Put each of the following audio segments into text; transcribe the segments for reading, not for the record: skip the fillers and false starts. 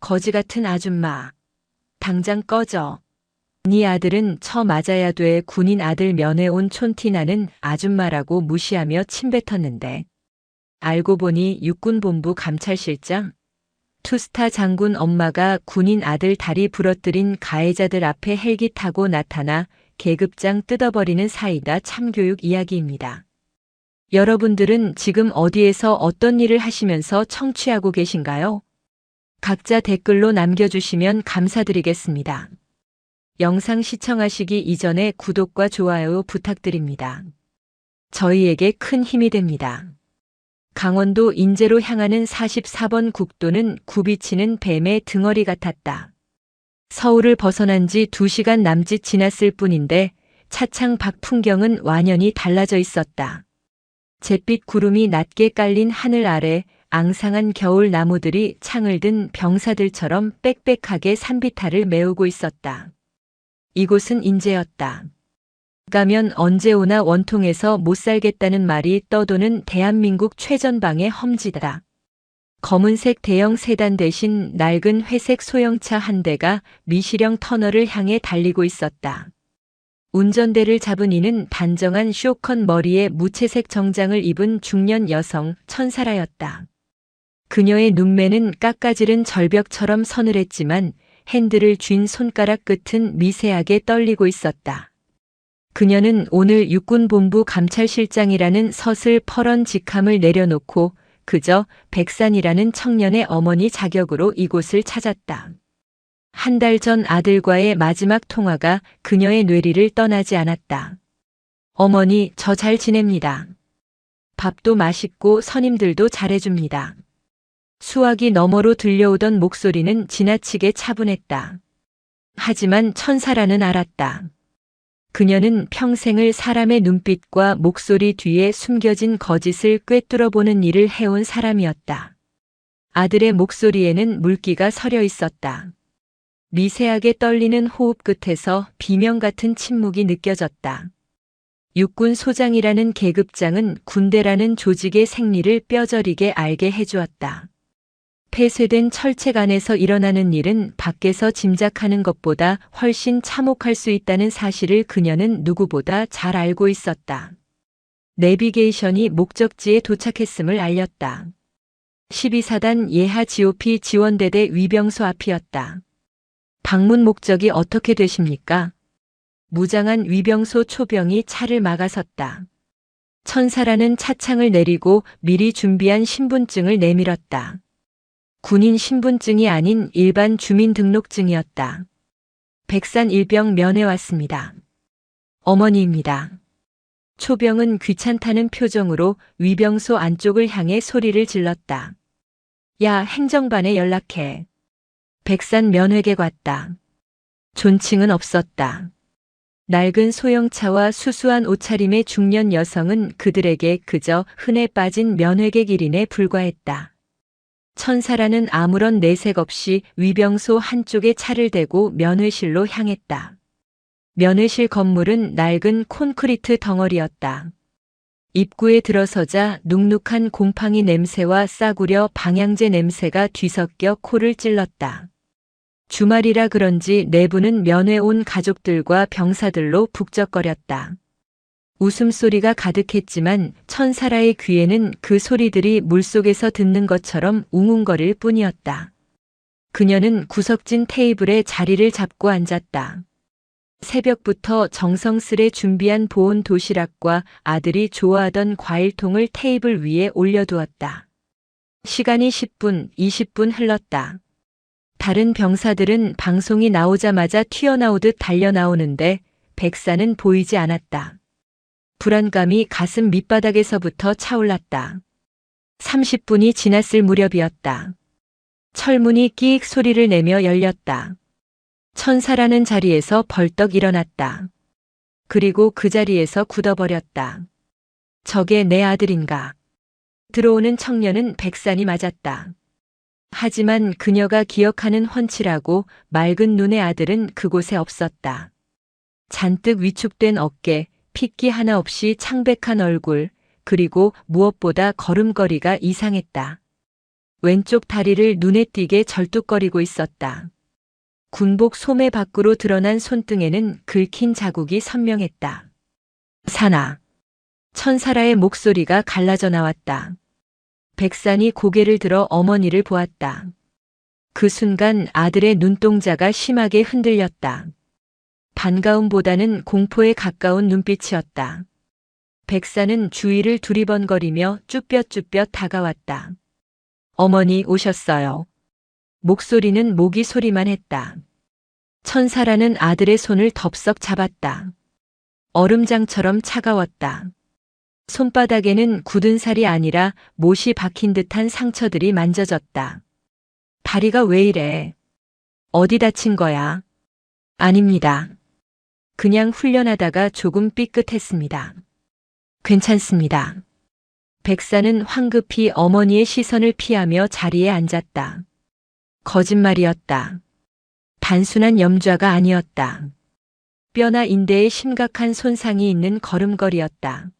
거지 같은 아줌마. 당장 꺼져. 네 아들은 쳐 맞아야 돼. 군인 아들 면회 온 촌티나는 아줌마라고 무시하며 침뱉었는데 알고 보니 육군본부 감찰실장 투스타 장군 엄마가 군인 아들 다리 부러뜨린 가해자들 앞에 헬기 타고 나타나 계급장 뜯어버리는 사이다. 참교육 이야기입니다. 여러분들은 지금 어디에서 어떤 일을 하시면서 청취하고 계신가요? 각자 댓글로 남겨주시면 감사드리겠습니다. 영상 시청하시기 이전에 구독과 좋아요 부탁드립니다. 저희에게 큰 힘이 됩니다. 강원도 인제로 향하는 44번 국도는 굽이치는 뱀의 등어리 같았다. 서울을 벗어난 지 2시간 남짓 지났을 뿐인데 차창 밖 풍경은 완연히 달라져 있었다. 잿빛 구름이 낮게 깔린 하늘 아래 앙상한 겨울 나무들이 창을 든 병사들처럼 빽빽하게 산비탈을 메우고 있었다. 이곳은 인제였다. 가면 언제 오나 원통에서 못 살겠다는 말이 떠도는 대한민국 최전방의 험지다. 검은색 대형 세단 대신 낡은 회색 소형차 한 대가 미시령 터널을 향해 달리고 있었다. 운전대를 잡은 이는 단정한 쇼컷 머리에 무채색 정장을 입은 중년 여성 천사라였다. 그녀의 눈매는 깎아지른 절벽처럼 서늘했지만 핸들을 쥔 손가락 끝은 미세하게 떨리고 있었다. 그녀는 오늘 육군본부 감찰실장이라는 서슬퍼런 직함을 내려놓고 그저 백산이라는 청년의 어머니 자격으로 이곳을 찾았다. 한 달 전 아들과의 마지막 통화가 그녀의 뇌리를 떠나지 않았다. 어머니, 저 잘 지냅니다. 밥도 맛있고 선임들도 잘해줍니다. 수화기 너머로 들려오던 목소리는 지나치게 차분했다. 하지만 천사라는 알았다. 그녀는 평생을 사람의 눈빛과 목소리 뒤에 숨겨진 거짓을 꿰뚫어보는 일을 해온 사람이었다. 아들의 목소리에는 물기가 서려 있었다. 미세하게 떨리는 호흡 끝에서 비명 같은 침묵이 느껴졌다. 육군 소장이라는 계급장은 군대라는 조직의 생리를 뼈저리게 알게 해주었다. 폐쇄된 철책 안에서 일어나는 일은 밖에서 짐작하는 것보다 훨씬 참혹할 수 있다는 사실을 그녀는 누구보다 잘 알고 있었다. 내비게이션이 목적지에 도착했음을 알렸다. 12사단 예하 GOP 지원대대 위병소 앞이었다. 방문 목적이 어떻게 되십니까? 무장한 위병소 초병이 차를 막아섰다. 천사라는 차창을 내리고 미리 준비한 신분증을 내밀었다. 군인 신분증이 아닌 일반 주민등록증이었다. 백산 일병 면회 왔습니다. 어머니입니다. 초병은 귀찮다는 표정으로 위병소 안쪽을 향해 소리를 질렀다. 야, 행정반에 연락해. 백산 면회객 왔다. 존칭은 없었다. 낡은 소형차와 수수한 옷차림의 중년 여성은 그들에게 그저 흔해 빠진 면회객 1인에 불과했다. 천사라는 아무런 내색 없이 위병소 한쪽에 차를 대고 면회실로 향했다. 면회실 건물은 낡은 콘크리트 덩어리였다. 입구에 들어서자 눅눅한 곰팡이 냄새와 싸구려 방향제 냄새가 뒤섞여 코를 찔렀다. 주말이라 그런지 내부는 면회 온 가족들과 병사들로 북적거렸다. 웃음소리가 가득했지만 천사라의 귀에는 그 소리들이 물속에서 듣는 것처럼 웅웅거릴 뿐이었다. 그녀는 구석진 테이블에 자리를 잡고 앉았다. 새벽부터 정성스레 준비한 보온 도시락과 아들이 좋아하던 과일통을 테이블 위에 올려두었다. 시간이 10분, 20분 흘렀다. 다른 병사들은 방송이 나오자마자 튀어나오듯 달려나오는데 백사는 보이지 않았다. 불안감이 가슴 밑바닥에서부터 차올랐다. 30분이 지났을 무렵이었다. 철문이 끼익 소리를 내며 열렸다. 천사라는 자리에서 벌떡 일어났다. 그리고 그 자리에서 굳어버렸다. 저게 내 아들인가? 들어오는 청년은 백산이 맞았다. 하지만 그녀가 기억하는 훤칠하고 맑은 눈의 아들은 그곳에 없었다. 잔뜩 위축된 어깨, 핏기 하나 없이 창백한 얼굴, 그리고 무엇보다 걸음걸이가 이상했다. 왼쪽 다리를 눈에 띄게 절뚝거리고 있었다. 군복 소매 밖으로 드러난 손등에는 긁힌 자국이 선명했다. 사나. 천사라의 목소리가 갈라져 나왔다. 백산이 고개를 들어 어머니를 보았다. 그 순간 아들의 눈동자가 심하게 흔들렸다. 반가움보다는 공포에 가까운 눈빛이었다. 백산은 주위를 두리번거리며 쭈뼛쭈뼛 다가왔다. 어머니 오셨어요. 목소리는 모기 소리만 했다. 천사라는 아들의 손을 덥석 잡았다. 얼음장처럼 차가웠다. 손바닥에는 굳은 살이 아니라 못이 박힌 듯한 상처들이 만져졌다. 다리가 왜 이래? 어디 다친 거야? 아닙니다. 그냥 훈련하다가 조금 삐끗했습니다. 괜찮습니다. 백사는 황급히 어머니의 시선을 피하며 자리에 앉았다. 거짓말이었다. 단순한 염좌가 아니었다. 뼈나 인대에 심각한 손상이 있는 걸음걸이였다.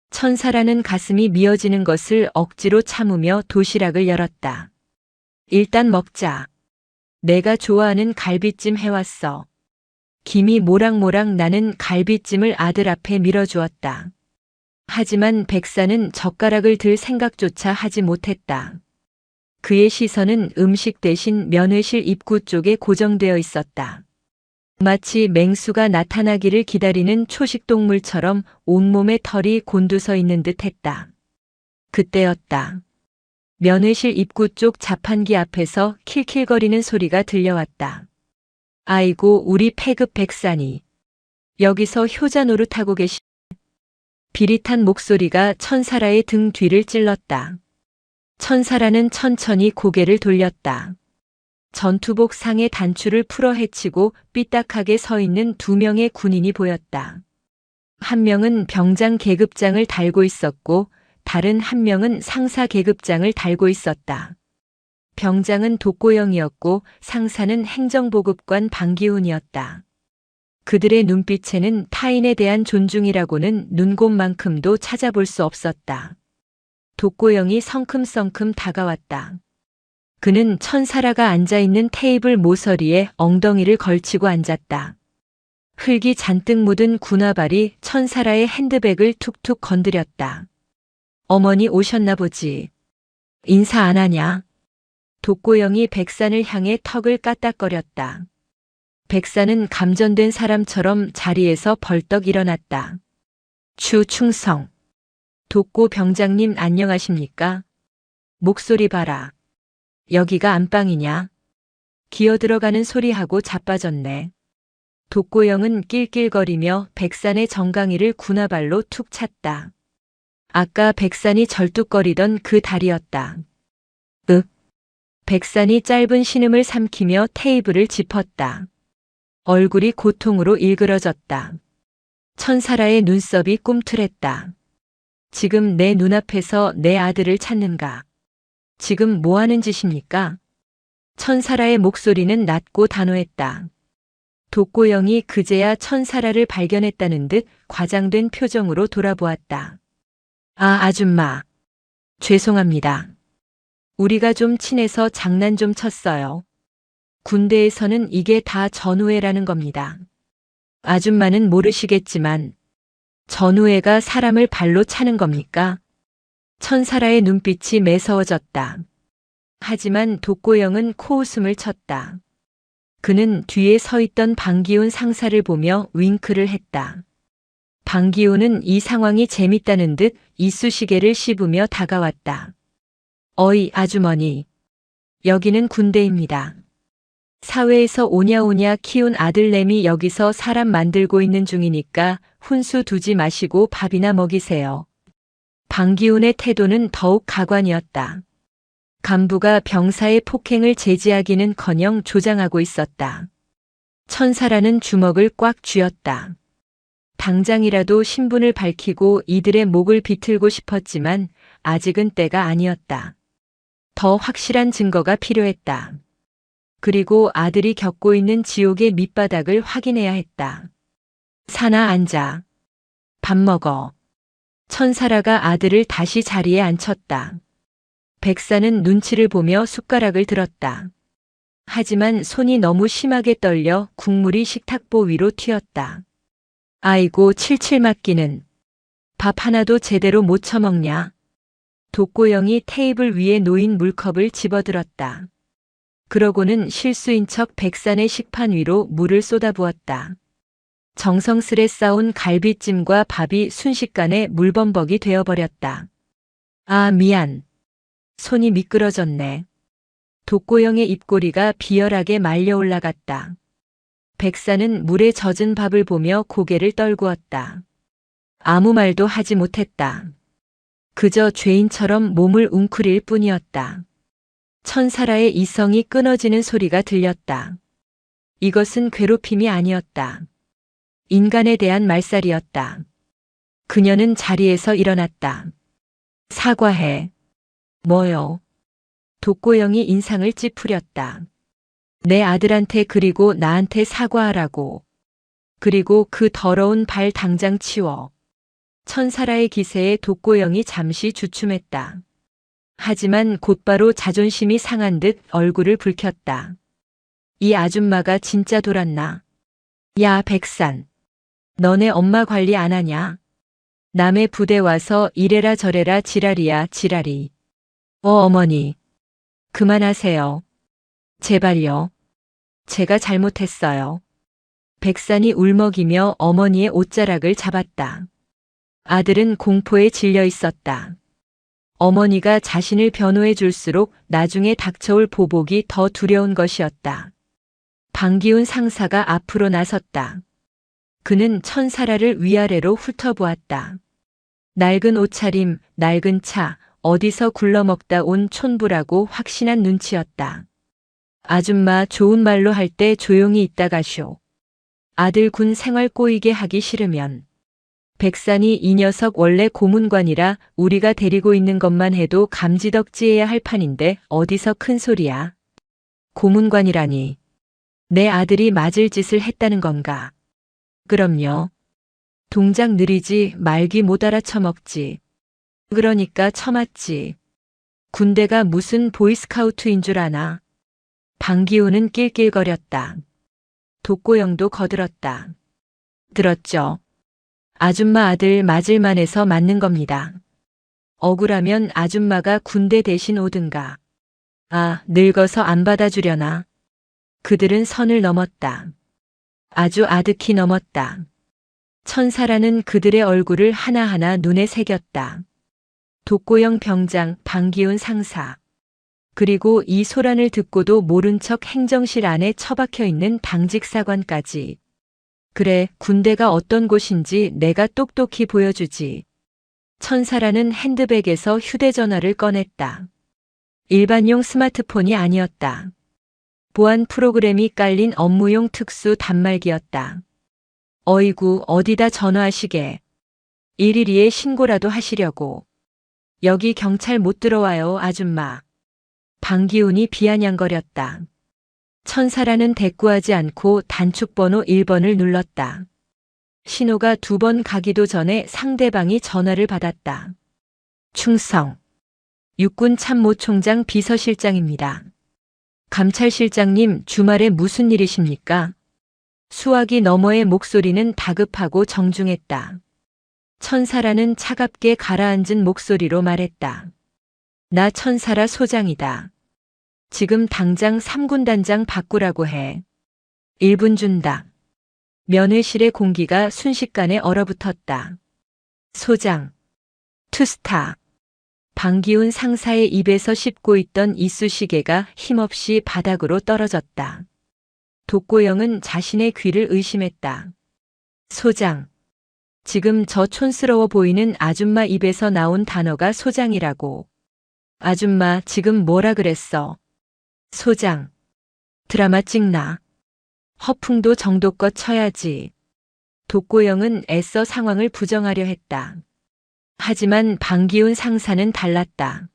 천사라는 가슴이 미어지는 것을 억지로 참으며 도시락을 열었다. 일단 먹자. 내가 좋아하는 갈비찜 해왔어. 김이 모락모락 나는 갈비찜을 아들 앞에 밀어주었다. 하지만 백사는 젓가락을 들 생각조차 하지 못했다. 그의 시선은 음식 대신 면회실 입구 쪽에 고정되어 있었다. 마치 맹수가 나타나기를 기다리는 초식동물처럼 온몸에 털이 곤두서 있는 듯 했다. 그때였다. 면회실 입구 쪽 자판기 앞에서 킬킬거리는 소리가 들려왔다. 아이고 우리 패급 백산이. 여기서 효자 노릇하고 계시. 비릿한 목소리가 천사라의 등 뒤를 찔렀다. 천사라는 천천히 고개를 돌렸다. 전투복 상의 단추를 풀어 헤치고 삐딱하게 서 있는 두 명의 군인이 보였다. 한 명은 병장 계급장을 달고 있었고 다른 한 명은 상사 계급장을 달고 있었다. 병장은 독고영이었고 상사는 행정보급관 방기훈이었다. 그들의 눈빛에는 타인에 대한 존중이라고는 눈곱만큼도 찾아볼 수 없었다. 독고영이 성큼성큼 다가왔다. 그는 천사라가 앉아있는 테이블 모서리에 엉덩이를 걸치고 앉았다. 흙이 잔뜩 묻은 군화발이 천사라의 핸드백을 툭툭 건드렸다. 어머니 오셨나 보지. 인사 안 하냐? 독고영이 백산을 향해 턱을 까딱거렸다. 백산은 감전된 사람처럼 자리에서 벌떡 일어났다. 충성. 독고 병장님 안녕하십니까? 목소리 봐라. 여기가 안방이냐? 기어들어가는 소리하고 자빠졌네. 독고영은 낄낄거리며 백산의 정강이를 군화발로 툭 찼다. 아까 백산이 절뚝거리던 그 다리였다. 백산이 짧은 신음을 삼키며 테이블을 짚었다. 얼굴이 고통으로 일그러졌다. 천사라의 눈썹이 꿈틀했다. 지금 내 눈앞에서 내 아들을 찾는가? 지금 뭐 하는 짓입니까? 천사라의 목소리는 낮고 단호했다. 독고영이 그제야 천사라를 발견했다는 듯 과장된 표정으로 돌아보았다. 아줌마. 죄송합니다. 우리가 좀 친해서 장난 좀 쳤어요. 군대에서는 이게 다 전우회라는 겁니다. 아줌마는 모르시겠지만 전우회가 사람을 발로 차는 겁니까? 천사라의 눈빛이 매서워졌다. 하지만 독고영은 코웃음을 쳤다. 그는 뒤에 서 있던 방기훈 상사를 보며 윙크를 했다. 방기훈은 이 상황이 재밌다는 듯 이쑤시개를 씹으며 다가왔다. 어이 아주머니. 여기는 군대입니다. 사회에서 오냐오냐 키운 아들내미 여기서 사람 만들고 있는 중이니까 훈수 두지 마시고 밥이나 먹이세요. 방기훈의 태도는 더욱 가관이었다. 간부가 병사의 폭행을 제지하기는커녕 조장하고 있었다. 천사라는 주먹을 꽉 쥐었다. 당장이라도 신분을 밝히고 이들의 목을 비틀고 싶었지만 아직은 때가 아니었다. 더 확실한 증거가 필요했다. 그리고 아들이 겪고 있는 지옥의 밑바닥을 확인해야 했다. 사나 앉아. 밥 먹어. 천사라가 아들을 다시 자리에 앉혔다. 백사는 눈치를 보며 숟가락을 들었다. 하지만 손이 너무 심하게 떨려 국물이 식탁보 위로 튀었다. 아이고 칠칠 맞기는. 밥 하나도 제대로 못 처먹냐. 독고영이 테이블 위에 놓인 물컵을 집어들었다. 그러고는 실수인 척 백산의 식판 위로 물을 쏟아부었다. 정성스레 싸온 갈비찜과 밥이 순식간에 물범벅이 되어버렸다. 아, 미안. 손이 미끄러졌네. 독고영의 입꼬리가 비열하게 말려 올라갔다. 백사는 물에 젖은 밥을 보며 고개를 떨구었다. 아무 말도 하지 못했다. 그저 죄인처럼 몸을 웅크릴 뿐이었다. 천사라의 이성이 끊어지는 소리가 들렸다. 이것은 괴롭힘이 아니었다. 인간에 대한 말살이었다. 그녀는 자리에서 일어났다. 사과해. 뭐요? 독고영이 인상을 찌푸렸다. 내 아들한테 그리고 나한테 사과하라고. 그리고 그 더러운 발 당장 치워. 천사라의 기세에 독고영이 잠시 주춤했다. 하지만 곧바로 자존심이 상한 듯 얼굴을 붉혔다. 이 아줌마가 진짜 돌았나? 야, 백산. 너네 엄마 관리 안 하냐? 남의 부대 와서 이래라 저래라 지랄이야, 지랄이. 어머니. 그만하세요. 제발요. 제가 잘못했어요. 백산이 울먹이며 어머니의 옷자락을 잡았다. 아들은 공포에 질려 있었다. 어머니가 자신을 변호해 줄수록 나중에 닥쳐올 보복이 더 두려운 것이었다. 방기훈 상사가 앞으로 나섰다. 그는 천사라를 위아래로 훑어보았다. 낡은 옷차림, 낡은 차, 어디서 굴러먹다 온 촌부라고 확신한 눈치였다. 아줌마 좋은 말로 할 때 조용히 있다 가쇼. 아들 군 생활 꼬이게 하기 싫으면. 백산이 이 녀석 원래 고문관이라 우리가 데리고 있는 것만 해도 감지덕지해야 할 판인데 어디서 큰 소리야. 고문관이라니. 내 아들이 맞을 짓을 했다는 건가. 그럼요. 동작 느리지 말기 못 알아쳐먹지. 그러니까 처맞지. 군대가 무슨 보이스카우트인 줄 아나. 방기훈은 낄낄거렸다. 독고영도 거들었다. 들었죠. 아줌마 아들 맞을만 해서 맞는 겁니다. 억울하면 아줌마가 군대 대신 오든가. 아, 늙어서 안 받아주려나. 그들은 선을 넘었다. 아주 아득히 넘었다. 천사라는 그들의 얼굴을 하나하나 눈에 새겼다. 독고영 병장, 방기훈 상사. 그리고 이 소란을 듣고도 모른 척 행정실 안에 처박혀 있는 당직 사관까지. 그래, 군대가 어떤 곳인지 내가 똑똑히 보여주지. 천사라는 핸드백에서 휴대전화를 꺼냈다. 일반용 스마트폰이 아니었다. 보안 프로그램이 깔린 업무용 특수 단말기였다. 어이구, 어디다 전화하시게. 일일이에 신고라도 하시려고. 여기 경찰 못 들어와요, 아줌마. 방기훈이 비아냥거렸다. 천사라는 대꾸하지 않고 단축번호 1번을 눌렀다. 신호가 2번 가기도 전에 상대방이 전화를 받았다. 충성. 육군 참모총장 비서실장입니다. 감찰실장님, 주말에 무슨 일이십니까? 수화기 너머의 목소리는 다급하고 정중했다. 천사라는 차갑게 가라앉은 목소리로 말했다. 나 천사라 소장이다. 지금 당장 3군 단장 바꾸라고 해. 1분 준다. 면회실의 공기가 순식간에 얼어붙었다. 소장. 투스타. 방기훈 상사의 입에서 씹고 있던 이쑤시개가 힘없이 바닥으로 떨어졌다. 독고영은 자신의 귀를 의심했다. 소장. 지금 저 촌스러워 보이는 아줌마 입에서 나온 단어가 소장이라고. 아줌마 지금 뭐라 그랬어? 소장. 드라마 찍나? 허풍도 정도껏 쳐야지. 독고영은 애써 상황을 부정하려 했다. 하지만 방기훈 상사는 달랐다.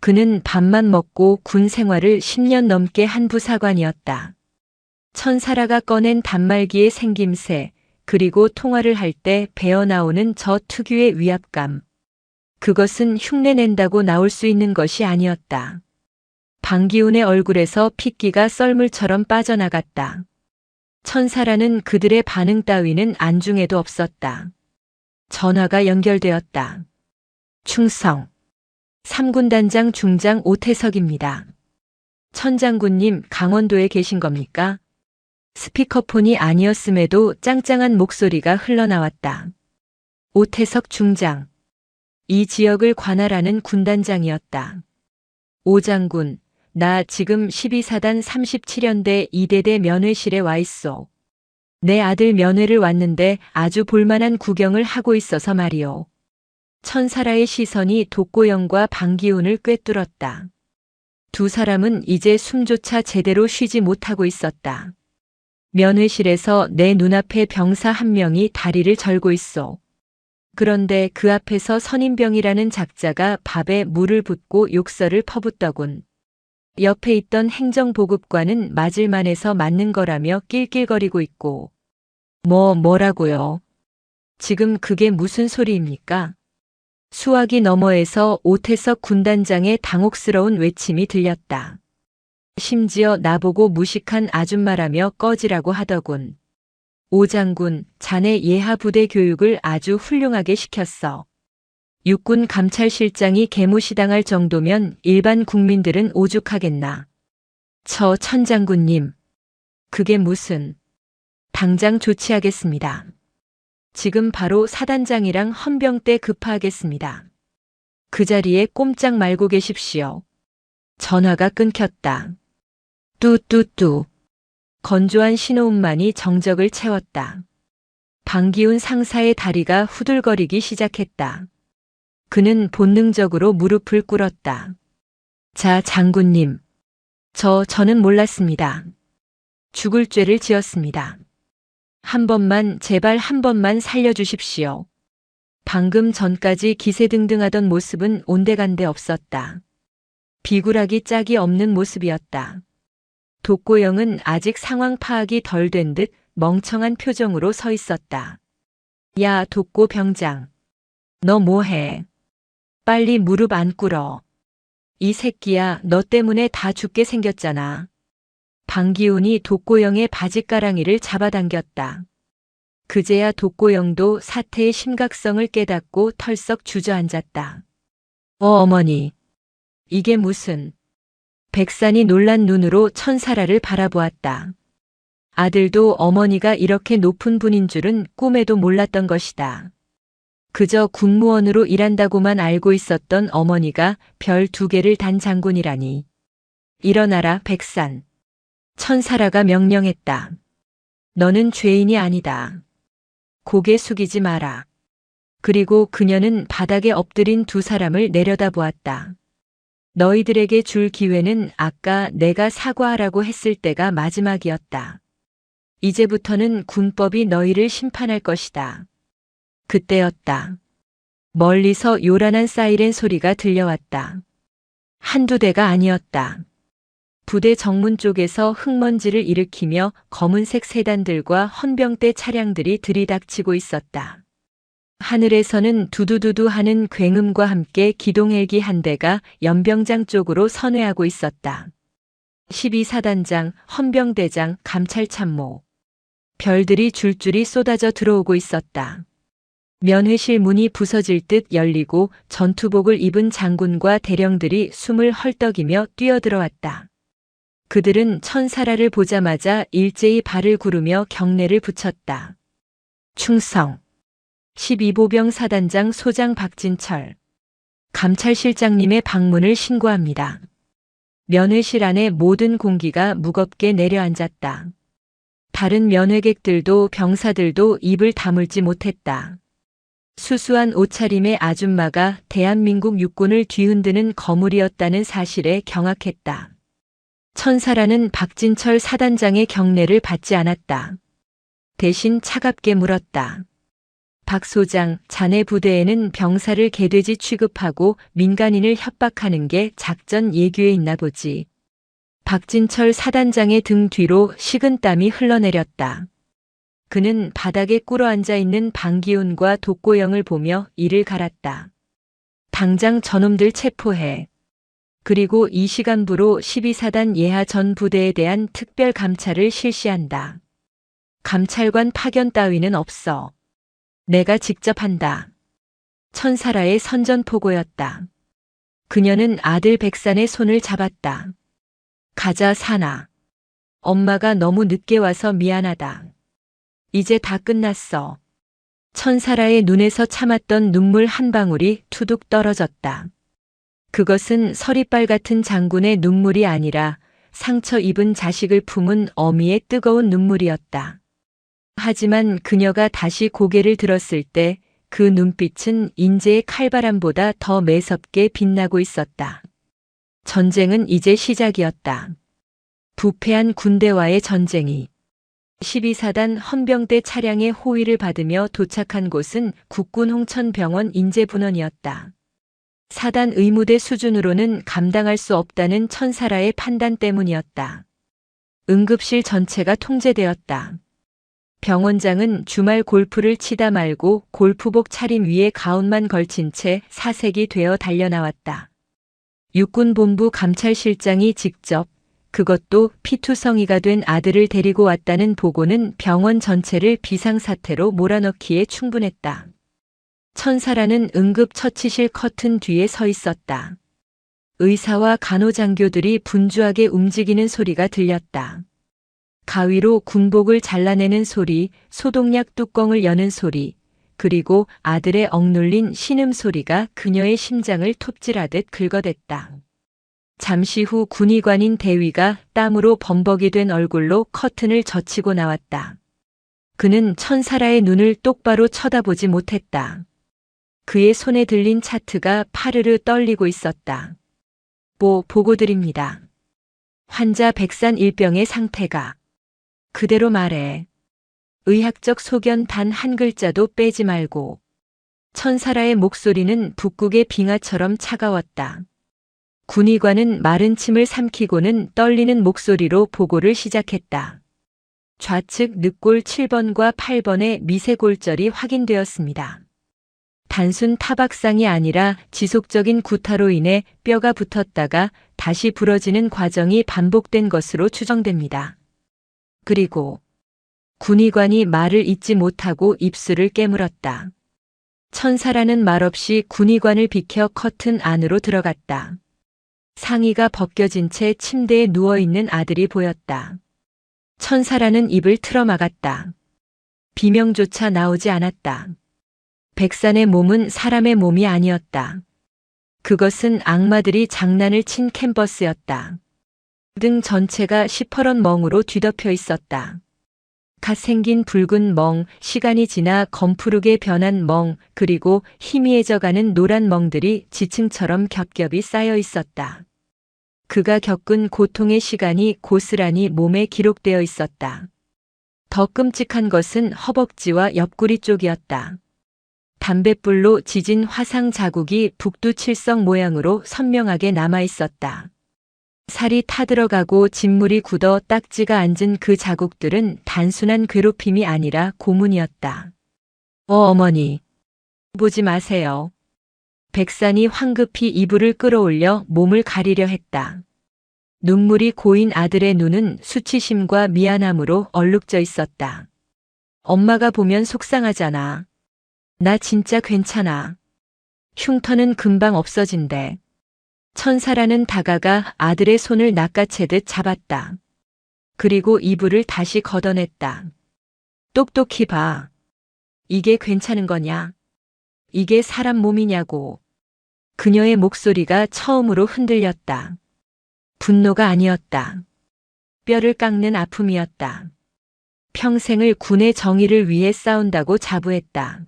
그는 밥만 먹고 군 생활을 10년 넘게 한 부사관이었다. 천사라가 꺼낸 단말기의 생김새, 그리고 통화를 할 때 배어나오는 저 특유의 위압감. 그것은 흉내낸다고 나올 수 있는 것이 아니었다. 방기훈의 얼굴에서 핏기가 썰물처럼 빠져나갔다. 천사라는 그들의 반응 따위는 안중에도 없었다. 전화가 연결되었다. 충성. 3군단장 중장 오태석입니다. 천장군님, 강원도에 계신 겁니까? 스피커폰이 아니었음에도 짱짱한 목소리가 흘러나왔다. 오태석 중장. 이 지역을 관할하는 군단장이었다. 오 장군, 나 지금 12사단 37연대 2대대 면회실에 와 있어. 내 아들 면회를 왔는데 아주 볼만한 구경을 하고 있어서 말이오. 천사라의 시선이 독고영과 방기훈을 꿰뚫었다. 두 사람은 이제 숨조차 제대로 쉬지 못하고 있었다. 면회실에서 내 눈앞에 병사 한 명이 다리를 절고 있어. 그런데 그 앞에서 선임병이라는 작자가 밥에 물을 붓고 욕설을 퍼붓더군. 옆에 있던 행정보급관은 맞을만해서 맞는 거라며 낄낄거리고 있고. 뭐라고요? 지금 그게 무슨 소리입니까? 수화기 너머에서 오태석 군단장의 당혹스러운 외침이 들렸다. 심지어 나보고 무식한 아줌마라며 꺼지라고 하더군. 오 장군, 자네 예하부대 교육을 아주 훌륭하게 시켰어. 육군 감찰실장이 개무시당할 정도면 일반 국민들은 오죽하겠나. 저 천장군님, 그게 무슨. 당장 조치하겠습니다. 지금 바로 사단장이랑 헌병대 급파하겠습니다. 그 자리에 꼼짝 말고 계십시오. 전화가 끊겼다. 뚜뚜뚜. 건조한 신호음만이 정적을 채웠다. 방기훈 상사의 다리가 후들거리기 시작했다. 그는 본능적으로 무릎을 꿇었다. 자, 장군님. 저는 몰랐습니다. 죽을 죄를 지었습니다. 한 번만, 제발 한 번만 살려주십시오. 방금 전까지 기세등등하던 모습은 온데간데 없었다. 비굴하기 짝이 없는 모습이었다. 독고영은 아직 상황 파악이 덜 된 듯 멍청한 표정으로 서 있었다. 야, 독고 병장. 너 뭐해? 빨리 무릎 안 꿇어. 이 새끼야, 너 때문에 다 죽게 생겼잖아. 방기훈이 독고영의 바지가랑이를 잡아당겼다. 그제야 독고영도 사태의 심각성을 깨닫고 털썩 주저앉았다. 어머니. 이게 무슨. 백산이 놀란 눈으로 천사라를 바라보았다. 아들도 어머니가 이렇게 높은 분인 줄은 꿈에도 몰랐던 것이다. 그저 군무원으로 일한다고만 알고 있었던 어머니가 별 2개를 단 장군이라니. 일어나라, 백산. 천사라가 명령했다. 너는 죄인이 아니다. 고개 숙이지 마라. 그리고 그녀는 바닥에 엎드린 두 사람을 내려다보았다. 너희들에게 줄 기회는 아까 내가 사과하라고 했을 때가 마지막이었다. 이제부터는 군법이 너희를 심판할 것이다. 그때였다. 멀리서 요란한 사이렌 소리가 들려왔다. 한두 대가 아니었다. 부대 정문 쪽에서 흙먼지를 일으키며 검은색 세단들과 헌병대 차량들이 들이닥치고 있었다. 하늘에서는 두두두두 하는 굉음과 함께 기동헬기 한 대가 연병장 쪽으로 선회하고 있었다. 12사단장, 헌병대장, 감찰참모. 별들이 줄줄이 쏟아져 들어오고 있었다. 면회실 문이 부서질 듯 열리고 전투복을 입은 장군과 대령들이 숨을 헐떡이며 뛰어들어왔다. 그들은 천사라를 보자마자 일제히 발을 구르며 경례를 붙였다. 충성. 12보병 사단장 소장 박진철. 감찰실장님의 방문을 신고합니다. 면회실 안의 모든 공기가 무겁게 내려앉았다. 다른 면회객들도 병사들도 입을 다물지 못했다. 수수한 옷차림의 아줌마가 대한민국 육군을 뒤흔드는 거물이었다는 사실에 경악했다. 천사라는 박진철 사단장의 경례를 받지 않았다. 대신 차갑게 물었다. 박 소장, 자네 부대에는 병사를 개돼지 취급하고 민간인을 협박하는 게 작전 예규에 있나 보지. 박진철 사단장의 등 뒤로 식은땀이 흘러내렸다. 그는 바닥에 꿇어앉아 있는 방기훈과 독고영을 보며 이를 갈았다. 당장 저놈들 체포해. 그리고 이 시간부로 12사단 예하 전 부대에 대한 특별 감찰을 실시한다. 감찰관 파견 따위는 없어. 내가 직접 한다. 천사라의 선전포고였다. 그녀는 아들 백산의 손을 잡았다. 가자, 사나. 엄마가 너무 늦게 와서 미안하다. 이제 다 끝났어. 천사라의 눈에서 참았던 눈물 한 방울이 투둑 떨어졌다. 그것은 서리빨 같은 장군의 눈물이 아니라 상처 입은 자식을 품은 어미의 뜨거운 눈물이었다. 하지만 그녀가 다시 고개를 들었을 때 그 눈빛은 인제의 칼바람보다 더 매섭게 빛나고 있었다. 전쟁은 이제 시작이었다. 부패한 군대와의 전쟁이. 12사단 헌병대 차량의 호위를 받으며 도착한 곳은 국군 홍천병원 인재분원이었다. 사단 의무대 수준으로는 감당할 수 없다는 천사라의 판단 때문이었다. 응급실 전체가 통제되었다. 병원장은 주말 골프를 치다 말고 골프복 차림 위에 가운만 걸친 채 사색이 되어 달려나왔다. 육군본부 감찰실장이 직접, 그것도 피투성이가 된 아들을 데리고 왔다는 보고는 병원 전체를 비상사태로 몰아넣기에 충분했다. 천사라는 응급처치실 커튼 뒤에 서 있었다. 의사와 간호장교들이 분주하게 움직이는 소리가 들렸다. 가위로 군복을 잘라내는 소리, 소독약 뚜껑을 여는 소리, 그리고 아들의 억눌린 신음소리가 그녀의 심장을 톱질하듯 긁어댔다. 잠시 후 군의관인 대위가 땀으로 범벅이 된 얼굴로 커튼을 젖히고 나왔다. 그는 천사라의 눈을 똑바로 쳐다보지 못했다. 그의 손에 들린 차트가 파르르 떨리고 있었다. 보고 드립니다. 환자 백산 일병의 상태가. 그대로 말해. 의학적 소견 단 한 글자도 빼지 말고. 천사라의 목소리는 북극의 빙하처럼 차가웠다. 군의관은 마른 침을 삼키고는 떨리는 목소리로 보고를 시작했다. 좌측 늑골 7번과 8번의 미세골절이 확인되었습니다. 단순 타박상이 아니라 지속적인 구타로 인해 뼈가 붙었다가 다시 부러지는 과정이 반복된 것으로 추정됩니다. 그리고 군의관이 말을 잇지 못하고 입술을 깨물었다. 천사라는 말없이 군의관을 비켜 커튼 안으로 들어갔다. 상의가 벗겨진 채 침대에 누워있는 아들이 보였다. 천사라는 입을 틀어막았다. 비명조차 나오지 않았다. 백산의 몸은 사람의 몸이 아니었다. 그것은 악마들이 장난을 친 캔버스였다. 등 전체가 시퍼런 멍으로 뒤덮여 있었다. 갓 생긴 붉은 멍, 시간이 지나 검푸르게 변한 멍, 그리고 희미해져가는 노란 멍들이 지층처럼 겹겹이 쌓여 있었다. 그가 겪은 고통의 시간이 고스란히 몸에 기록되어 있었다. 더 끔찍한 것은 허벅지와 옆구리 쪽이었다. 담뱃불로 지진 화상 자국이 북두칠성 모양으로 선명하게 남아 있었다. 살이 타들어가고 진물이 굳어 딱지가 앉은 그 자국들은 단순한 괴롭힘이 아니라 고문이었다. 어머니. 보지 마세요. 백산이 황급히 이불을 끌어올려 몸을 가리려 했다. 눈물이 고인 아들의 눈은 수치심과 미안함으로 얼룩져 있었다. 엄마가 보면 속상하잖아. 나 진짜 괜찮아. 흉터는 금방 없어진대. 천사라는 다가가 아들의 손을 낚아채듯 잡았다. 그리고 이불을 다시 걷어냈다. 똑똑히 봐. 이게 괜찮은 거냐? 이게 사람 몸이냐고. 그녀의 목소리가 처음으로 흔들렸다. 분노가 아니었다. 뼈를 깎는 아픔이었다. 평생을 군의 정의를 위해 싸운다고 자부했다.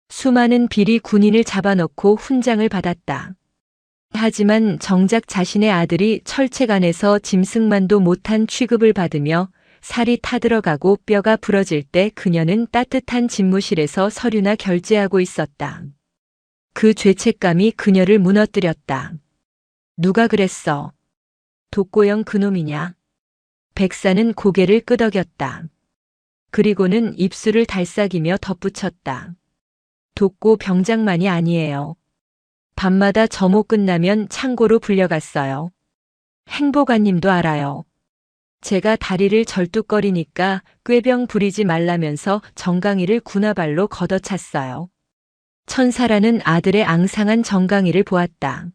수많은 비리 군인을 잡아넣고 훈장을 받았다. 하지만 정작 자신의 아들이 철책안에서 짐승만도 못한 취급을 받으며 살이 타들어가고 뼈가 부러질 때 그녀는 따뜻한 집무실에서 서류나 결제하고 있었다. 그 죄책감이 그녀를 무너뜨렸다. 누가 그랬어? 독고영 그놈이냐? 백사는 고개를 끄덕였다. 그리고는 입술을 달싹이며 덧붙였다. 독고 병장만이 아니에요. 밤마다 점호 끝나면 창고로 불려갔어요. 행보관님도 알아요. 제가 다리를 절뚝거리니까 꾀병 부리지 말라면서 정강이를 군화발로 걷어찼어요. 천사라는 아들의 앙상한 정강이를 보았다.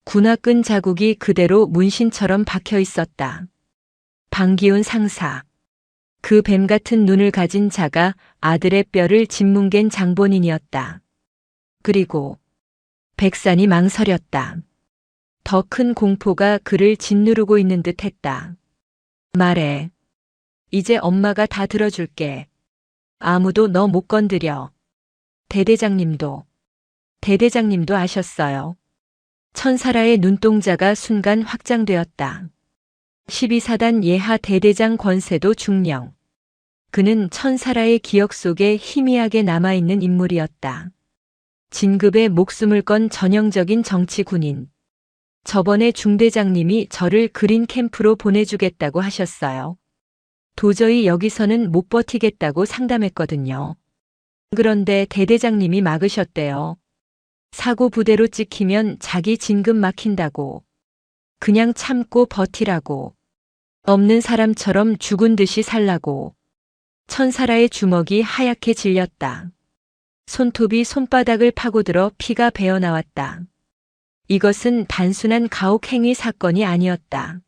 군화끈 자국이 그대로 문신처럼 박혀 있었다. 방기훈 상사. 그 뱀 같은 눈을 가진 자가 아들의 뼈를 짓뭉갠 장본인이었다. 그리고 백산이 망설였다. 더 큰 공포가 그를 짓누르고 있는 듯 했다. 말해. 이제 엄마가 다 들어줄게. 아무도 너 못 건드려. 대대장님도 아셨어요. 천사라의 눈동자가 순간 확장되었다. 12사단 예하 대대장 권세도 중령. 그는 천사라의 기억 속에 희미하게 남아있는 인물이었다. 진급에 목숨을 건 전형적인 정치 군인. 저번에 중대장님이 저를 그린 캠프로 보내주겠다고 하셨어요. 도저히 여기서는 못 버티겠다고 상담했거든요. 그런데 대대장님이 막으셨대요. 사고 부대로 찍히면 자기 진급 막힌다고. 그냥 참고 버티라고. 없는 사람처럼 죽은 듯이 살라고. 천사라의 주먹이 하얗게 질렸다. 손톱이 손바닥을 파고들어 피가 배어나왔다. 이것은 단순한 가혹행위 사건이 아니었다.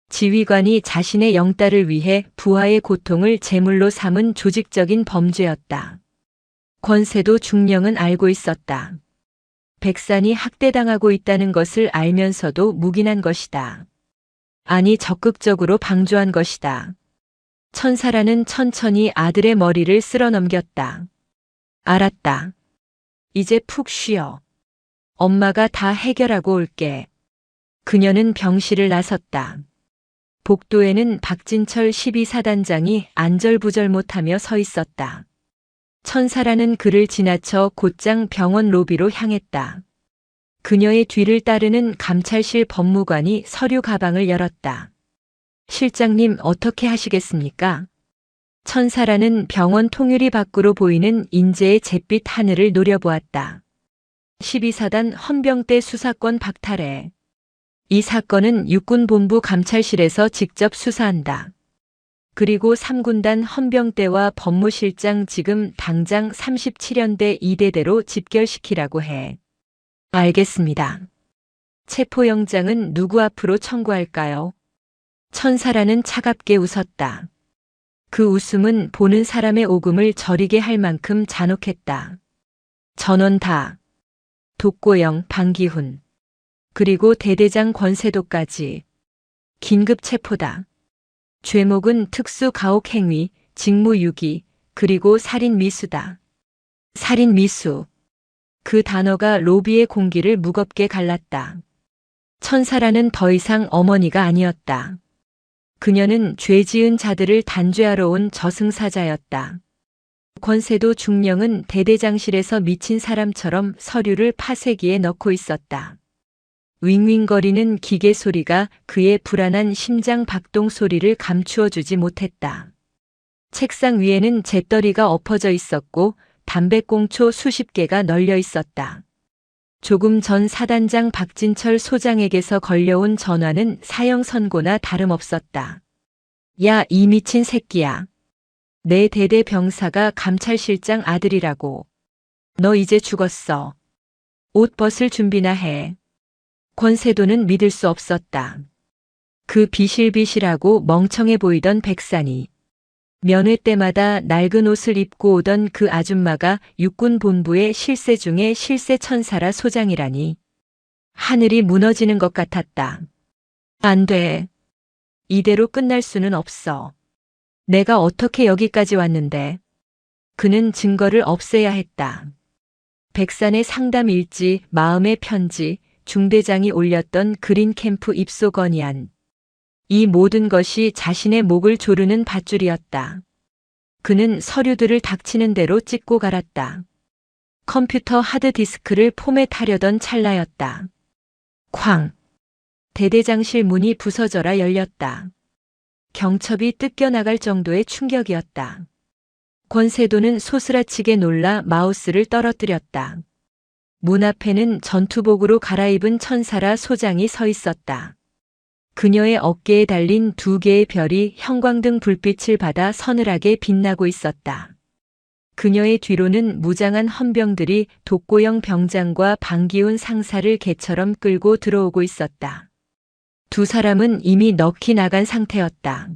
지휘관이 자신의 영달을 위해 부하의 고통을 제물로 삼은 조직적인 범죄였다. 권세도 중령은 알고 있었다. 백산이 학대당하고 있다는 것을 알면서도 묵인한 것이다. 아니, 적극적으로 방조한 것이다. 천사라는 천천히 아들의 머리를 쓸어 넘겼다. 알았다. 이제 푹 쉬어. 엄마가 다 해결하고 올게. 그녀는 병실을 나섰다. 복도에는 박진철 12사단장이 안절부절 못하며 서 있었다. 천사라는 그를 지나쳐 곧장 병원 로비로 향했다. 그녀의 뒤를 따르는 감찰실 법무관이 서류 가방을 열었다. 실장님, 어떻게 하시겠습니까? 천사라는 병원 통유리 밖으로 보이는 인재의 잿빛 하늘을 노려보았다. 12사단 헌병대 수사권 박탈해. 이 사건은 육군본부 감찰실에서 직접 수사한다. 그리고 3군단 헌병대와 법무실장 지금 당장 37연대 2대대로 집결시키라고 해. 알겠습니다. 체포영장은 누구 앞으로 청구할까요? 천사라는 차갑게 웃었다. 그 웃음은 보는 사람의 오금을 저리게 할 만큼 잔혹했다. 전원 다. 독고영, 방기훈. 그리고 대대장 권세도까지. 긴급 체포다. 죄목은 특수 가혹행위, 직무유기, 그리고 살인미수다. 살인미수. 그 단어가 로비의 공기를 무겁게 갈랐다. 천사라는 더 이상 어머니가 아니었다. 그녀는 죄 지은 자들을 단죄하러 온 저승사자였다. 권세도 중령은 대대장실에서 미친 사람처럼 서류를 파쇄기에 넣고 있었다. 윙윙거리는 기계 소리가 그의 불안한 심장 박동 소리를 감추어주지 못했다. 책상 위에는 잿더리가 엎어져 있었고 담배꽁초 수십 개가 널려 있었다. 조금 전 사단장 박진철 소장에게서 걸려온 전화는 사형 선고나 다름없었다. 야, 이 미친 새끼야. 내 대대 병사가 감찰실장 아들이라고. 너 이제 죽었어. 옷 벗을 준비나 해. 권세도는 믿을 수 없었다. 그 비실비실하고 멍청해 보이던 백산이 면회 때마다 낡은 옷을 입고 오던 그 아줌마가 육군 본부의 실세 중에 실세 천사라 소장이라니. 하늘이 무너지는 것 같았다. 안 돼. 이대로 끝날 수는 없어. 내가 어떻게 여기까지 왔는데. 그는 증거를 없애야 했다. 백산의 상담 일지, 마음의 편지, 중대장이 올렸던 그린 캠프 입소 건의안. 이 모든 것이 자신의 목을 조르는 밧줄이었다. 그는 서류들을 닥치는 대로 찍고 갈았다. 컴퓨터 하드디스크를 포맷하려던 찰나였다. 쾅! 대대장실 문이 부서져라 열렸다. 경첩이 뜯겨나갈 정도의 충격이었다. 권세도는 소스라치게 놀라 마우스를 떨어뜨렸다. 문 앞에는 전투복으로 갈아입은 천사라 소장이 서 있었다. 그녀의 어깨에 달린 2개의 별이 형광등 불빛을 받아 서늘하게 빛나고 있었다. 그녀의 뒤로는 무장한 헌병들이 독고영 병장과 방기훈 상사를 개처럼 끌고 들어오고 있었다. 2 사람은 이미 넋이 나간 상태였다.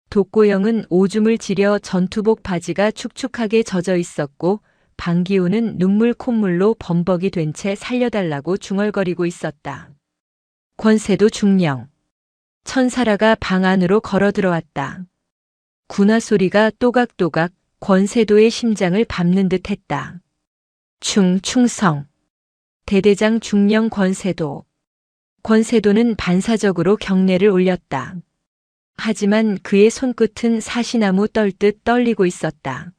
독고영은 오줌을 지려 전투복 바지가 축축하게 젖어 있었고 방기훈은 눈물 콧물로 범벅이 된 채 살려달라고 중얼거리고 있었다. 권세도 중령. 천사라가 방 안으로 걸어 들어왔다. 군화 소리가 또각또각 권세도의 심장을 밟는 듯 했다. 충성. 대대장 중령 권세도. 권세도는 반사적으로 경례를 올렸다. 하지만 그의 손끝은 사시나무 떨듯 떨리고 있었다.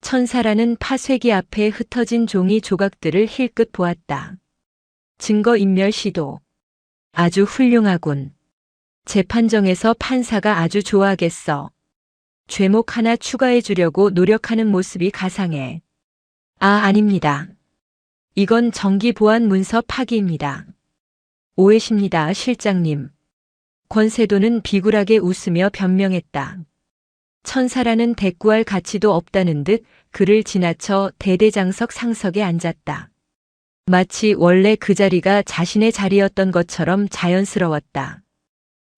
천사라는 파쇄기 앞에 흩어진 종이 조각들을 힐끗 보았다. 증거인멸 시도. 아주 훌륭하군. 재판정에서 판사가 아주 좋아하겠어. 죄목 하나 추가해 주려고 노력하는 모습이 가상해. 아닙니다. 이건 정기보안 문서 파기입니다. 오해십니다, 실장님. 권세도는 비굴하게 웃으며 변명했다. 천사라는 대꾸할 가치도 없다는 듯 그를 지나쳐 대대장석 상석에 앉았다. 마치 원래 그 자리가 자신의 자리였던 것처럼 자연스러웠다.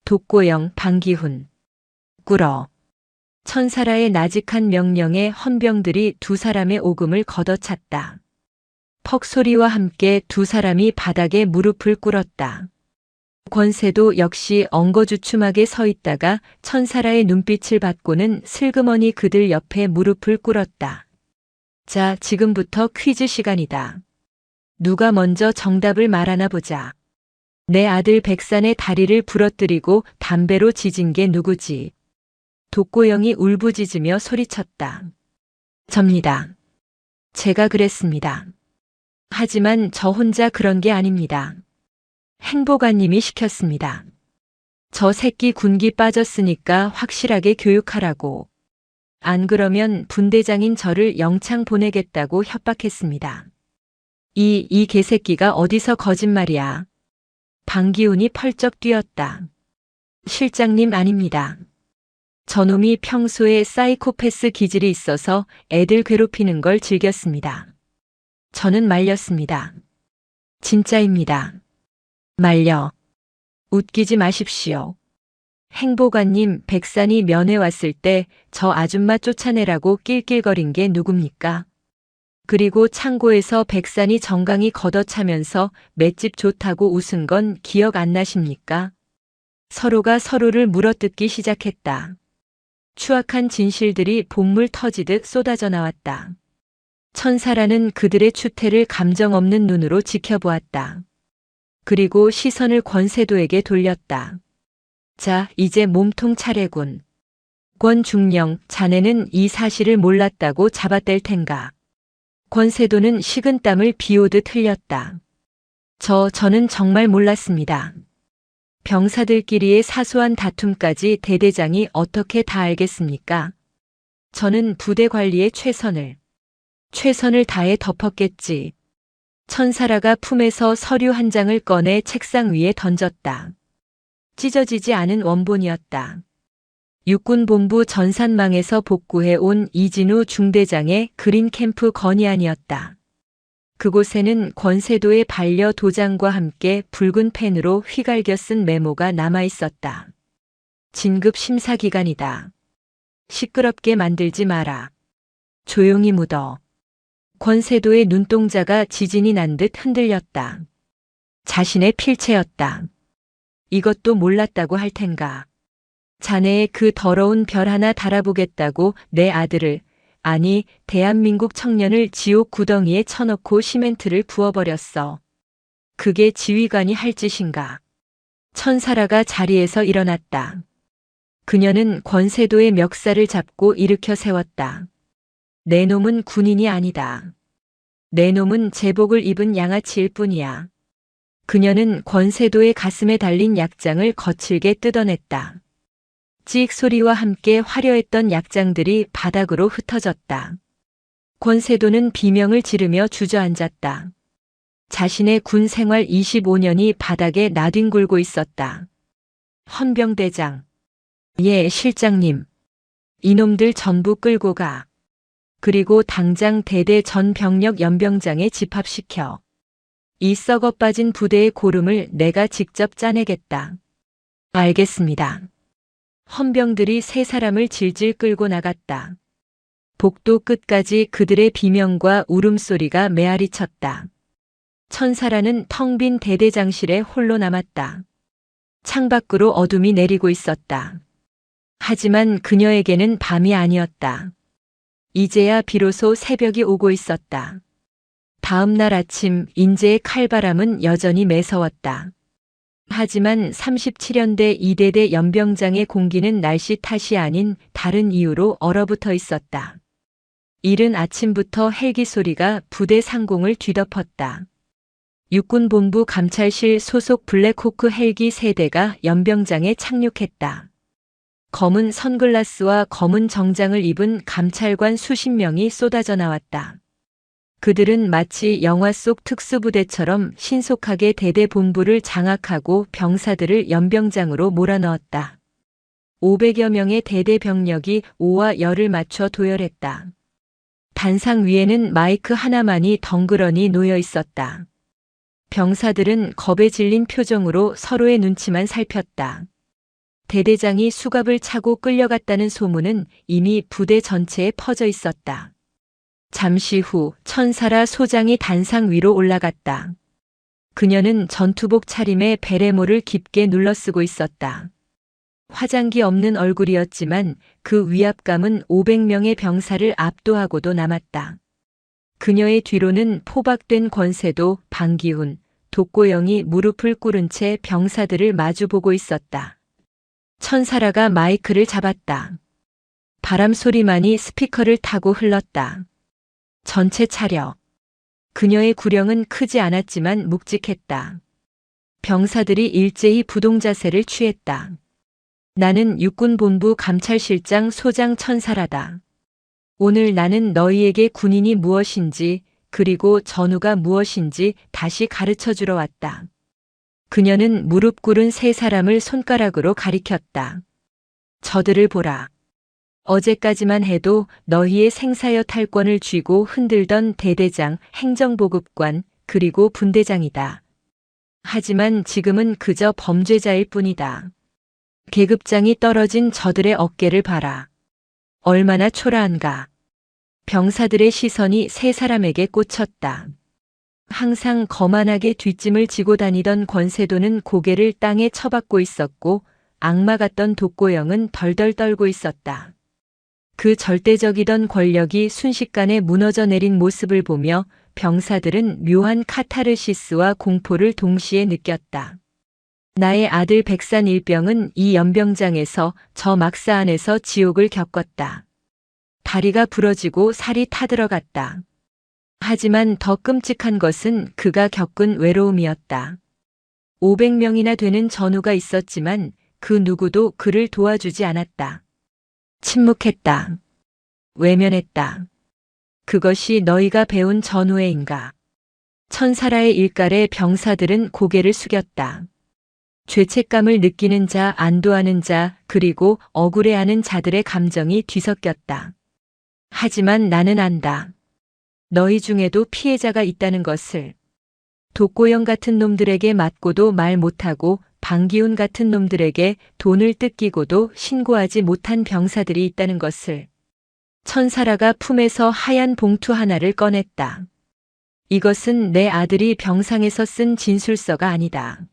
독고영, 방기훈. 꿇어. 천사라의 나직한 명령에 헌병들이 2 사람의 오금을 걷어찼다. 퍽 소리와 함께 2 사람이 바닥에 무릎을 꿇었다. 권세도 역시 엉거주춤하게 서 있다가 천사라의 눈빛을 받고는 슬그머니 그들 옆에 무릎을 꿇었다. 자, 지금부터 퀴즈 시간이다. 누가 먼저 정답을 말하나 보자. 내 아들 백산의 다리를 부러뜨리고 담배로 지진 게 누구지? 독고영이 울부짖으며 소리쳤다. 접니다. 제가 그랬습니다. 하지만 저 혼자 그런 게 아닙니다. 행보관님이 시켰습니다. 저 새끼 군기 빠졌으니까 확실하게 교육하라고. 안 그러면 분대장인 저를 영창 보내겠다고 협박했습니다. 이 개새끼가 어디서 거짓말이야. 방기훈이 펄쩍 뛰었다. 실장님 아닙니다. 저놈이 평소에 사이코패스 기질이 있어서 애들 괴롭히는 걸 즐겼습니다. 저는 말렸습니다. 진짜입니다. 말려. 웃기지 마십시오. 행보관님, 백산이 면회 왔을 때 저 아줌마 쫓아내라고 낄낄거린 게 누굽니까? 그리고 창고에서 백산이 정강이 걷어차면서 맷집 좋다고 웃은 건 기억 안 나십니까? 서로가 서로를 물어뜯기 시작했다. 추악한 진실들이 본물 터지듯 쏟아져 나왔다. 천사라는 그들의 추태를 감정 없는 눈으로 지켜보았다. 그리고 시선을 권세도에게 돌렸다. 자, 이제 몸통 차례군. 권중령, 자네는 이 사실을 몰랐다고 잡아댈 텐가. 권세도는 식은땀을 비오듯 흘렸다. 저는 정말 몰랐습니다. 병사들끼리의 사소한 다툼까지 대대장이 어떻게 다 알겠습니까? 저는 부대 관리에 최선을 다해 덮었겠지. 천사라가 품에서 서류 한 장을 꺼내 책상 위에 던졌다. 찢어지지 않은 원본이었다. 육군본부 전산망에서 복구해 온 이진우 중대장의 그린 캠프 건의안이었다. 그곳에는 권세도의 반려 도장과 함께 붉은 펜으로 휘갈겨 쓴 메모가 남아 있었다. 진급 심사 기간이다. 시끄럽게 만들지 마라. 조용히 묻어. 권세도의 눈동자가 지진이 난 듯 흔들렸다. 자신의 필체였다. 이것도 몰랐다고 할 텐가. 자네의 그 더러운 별 하나 달아보겠다고 내 아들을, 아니 대한민국 청년을 지옥 구덩이에 쳐넣고 시멘트를 부어버렸어. 그게 지휘관이 할 짓인가. 천사라가 자리에서 일어났다. 그녀는 권세도의 멱살을 잡고 일으켜 세웠다. 내 놈은 군인이 아니다. 내 놈은 제복을 입은 양아치일 뿐이야. 그녀는 권세도의 가슴에 달린 약장을 거칠게 뜯어냈다. 찍 소리와 함께 화려했던 약장들이 바닥으로 흩어졌다. 권세도는 비명을 지르며 주저앉았다. 자신의 군 생활 25년이 바닥에 나뒹굴고 있었다. 헌병대장. 예, 실장님. 이놈들 전부 끌고 가. 그리고 당장 대대 전 병력 연병장에 집합시켜. 이 썩어 빠진 부대의 고름을 내가 직접 짜내겠다. 알겠습니다. 헌병들이 세 사람을 질질 끌고 나갔다. 복도 끝까지 그들의 비명과 울음소리가 메아리쳤다. 천사라는 텅 빈 대대장실에 홀로 남았다. 창밖으로 어둠이 내리고 있었다. 하지만 그녀에게는 밤이 아니었다. 이제야 비로소 새벽이 오고 있었다. 다음 날 아침 인제의 칼바람은 여전히 매서웠다. 하지만 37연대 2대대 연병장의 공기는 날씨 탓이 아닌 다른 이유로 얼어붙어 있었다. 이른 아침부터 헬기 소리가 부대 상공을 뒤덮었다. 육군본부 감찰실 소속 블랙호크 헬기 3대가 연병장에 착륙했다. 검은 선글라스와 검은 정장을 입은 감찰관 수십 명이 쏟아져 나왔다. 그들은 마치 영화 속 특수부대처럼 신속하게 대대 본부를 장악하고 병사들을 연병장으로 몰아넣었다. 500여 명의 대대 병력이 오와 열을 맞춰 도열했다. 단상 위에는 마이크 하나만이 덩그러니 놓여 있었다. 병사들은 겁에 질린 표정으로 서로의 눈치만 살폈다. 대대장이 수갑을 차고 끌려갔다는 소문은 이미 부대 전체에 퍼져 있었다. 잠시 후 천사라 소장이 단상 위로 올라갔다. 그녀는 전투복 차림에 베레모를 깊게 눌러쓰고 있었다. 화장기 없는 얼굴이었지만 그 위압감은 500명의 병사를 압도하고도 남았다. 그녀의 뒤로는 포박된 권세도, 방기훈, 독고영이 무릎을 꿇은 채 병사들을 마주보고 있었다. 천사라가 마이크를 잡았다. 바람 소리만이 스피커를 타고 흘렀다. 전체 차려. 그녀의 구령은 크지 않았지만 묵직했다. 병사들이 일제히 부동자세를 취했다. 나는 육군본부 감찰실장 소장 천사라다. 오늘 나는 너희에게 군인이 무엇인지 그리고 전우가 무엇인지 다시 가르쳐 주러 왔다. 그녀는 무릎 꿇은 세 사람을 손가락으로 가리켰다. 저들을 보라. 어제까지만 해도 너희의 생사여 탈권을 쥐고 흔들던 대대장, 행정보급관, 그리고 분대장이다. 하지만 지금은 그저 범죄자일 뿐이다. 계급장이 떨어진 저들의 어깨를 봐라. 얼마나 초라한가. 병사들의 시선이 세 사람에게 꽂혔다. 항상 거만하게 뒷짐을 지고 다니던 권세도는 고개를 땅에 처박고 있었고 악마 같던 독고영은 덜덜 떨고 있었다. 그 절대적이던 권력이 순식간에 무너져 내린 모습을 보며 병사들은 묘한 카타르시스와 공포를 동시에 느꼈다. 나의 아들 백산일병은 이 연병장에서 저 막사 안에서 지옥을 겪었다. 다리가 부러지고 살이 타들어갔다. 하지만 더 끔찍한 것은 그가 겪은 외로움이었다. 500명이나 되는 전우가 있었지만 그 누구도 그를 도와주지 않았다. 침묵했다. 외면했다. 그것이 너희가 배운 전우애인가? 천사라의 일갈에 병사들은 고개를 숙였다. 죄책감을 느끼는 자, 안도하는 자, 그리고 억울해하는 자들의 감정이 뒤섞였다. 하지만 나는 안다. 너희 중에도 피해자가 있다는 것을. 독고영 같은 놈들에게 맞고도 말 못하고 방기훈 같은 놈들에게 돈을 뜯기고도 신고하지 못한 병사들이 있다는 것을. 천사라가 품에서 하얀 봉투 하나를 꺼냈다. 이것은 내 아들이 병상에서 쓴 진술서가 아니다.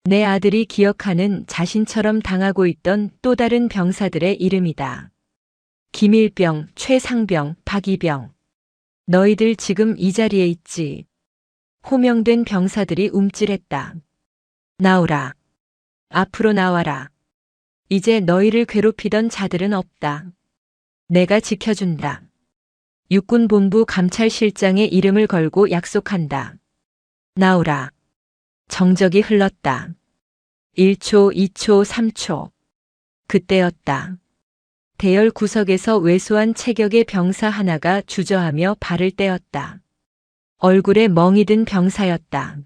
내 아들이 기억하는 자신처럼 당하고 있던 또 다른 병사들의 이름이다. 김일병, 최상병, 박이병. 너희들 지금 이 자리에 있지. 호명된 병사들이 움찔했다. 나오라. 앞으로 나와라. 이제 너희를 괴롭히던 자들은 없다. 내가 지켜준다. 육군본부 감찰실장의 이름을 걸고 약속한다. 나오라. 정적이 흘렀다. 1초, 2초, 3초. 그때였다. 대열 구석에서 왜소한 체격의 병사 하나가 주저하며 발을 떼었다. 얼굴에 멍이 든 병사였다.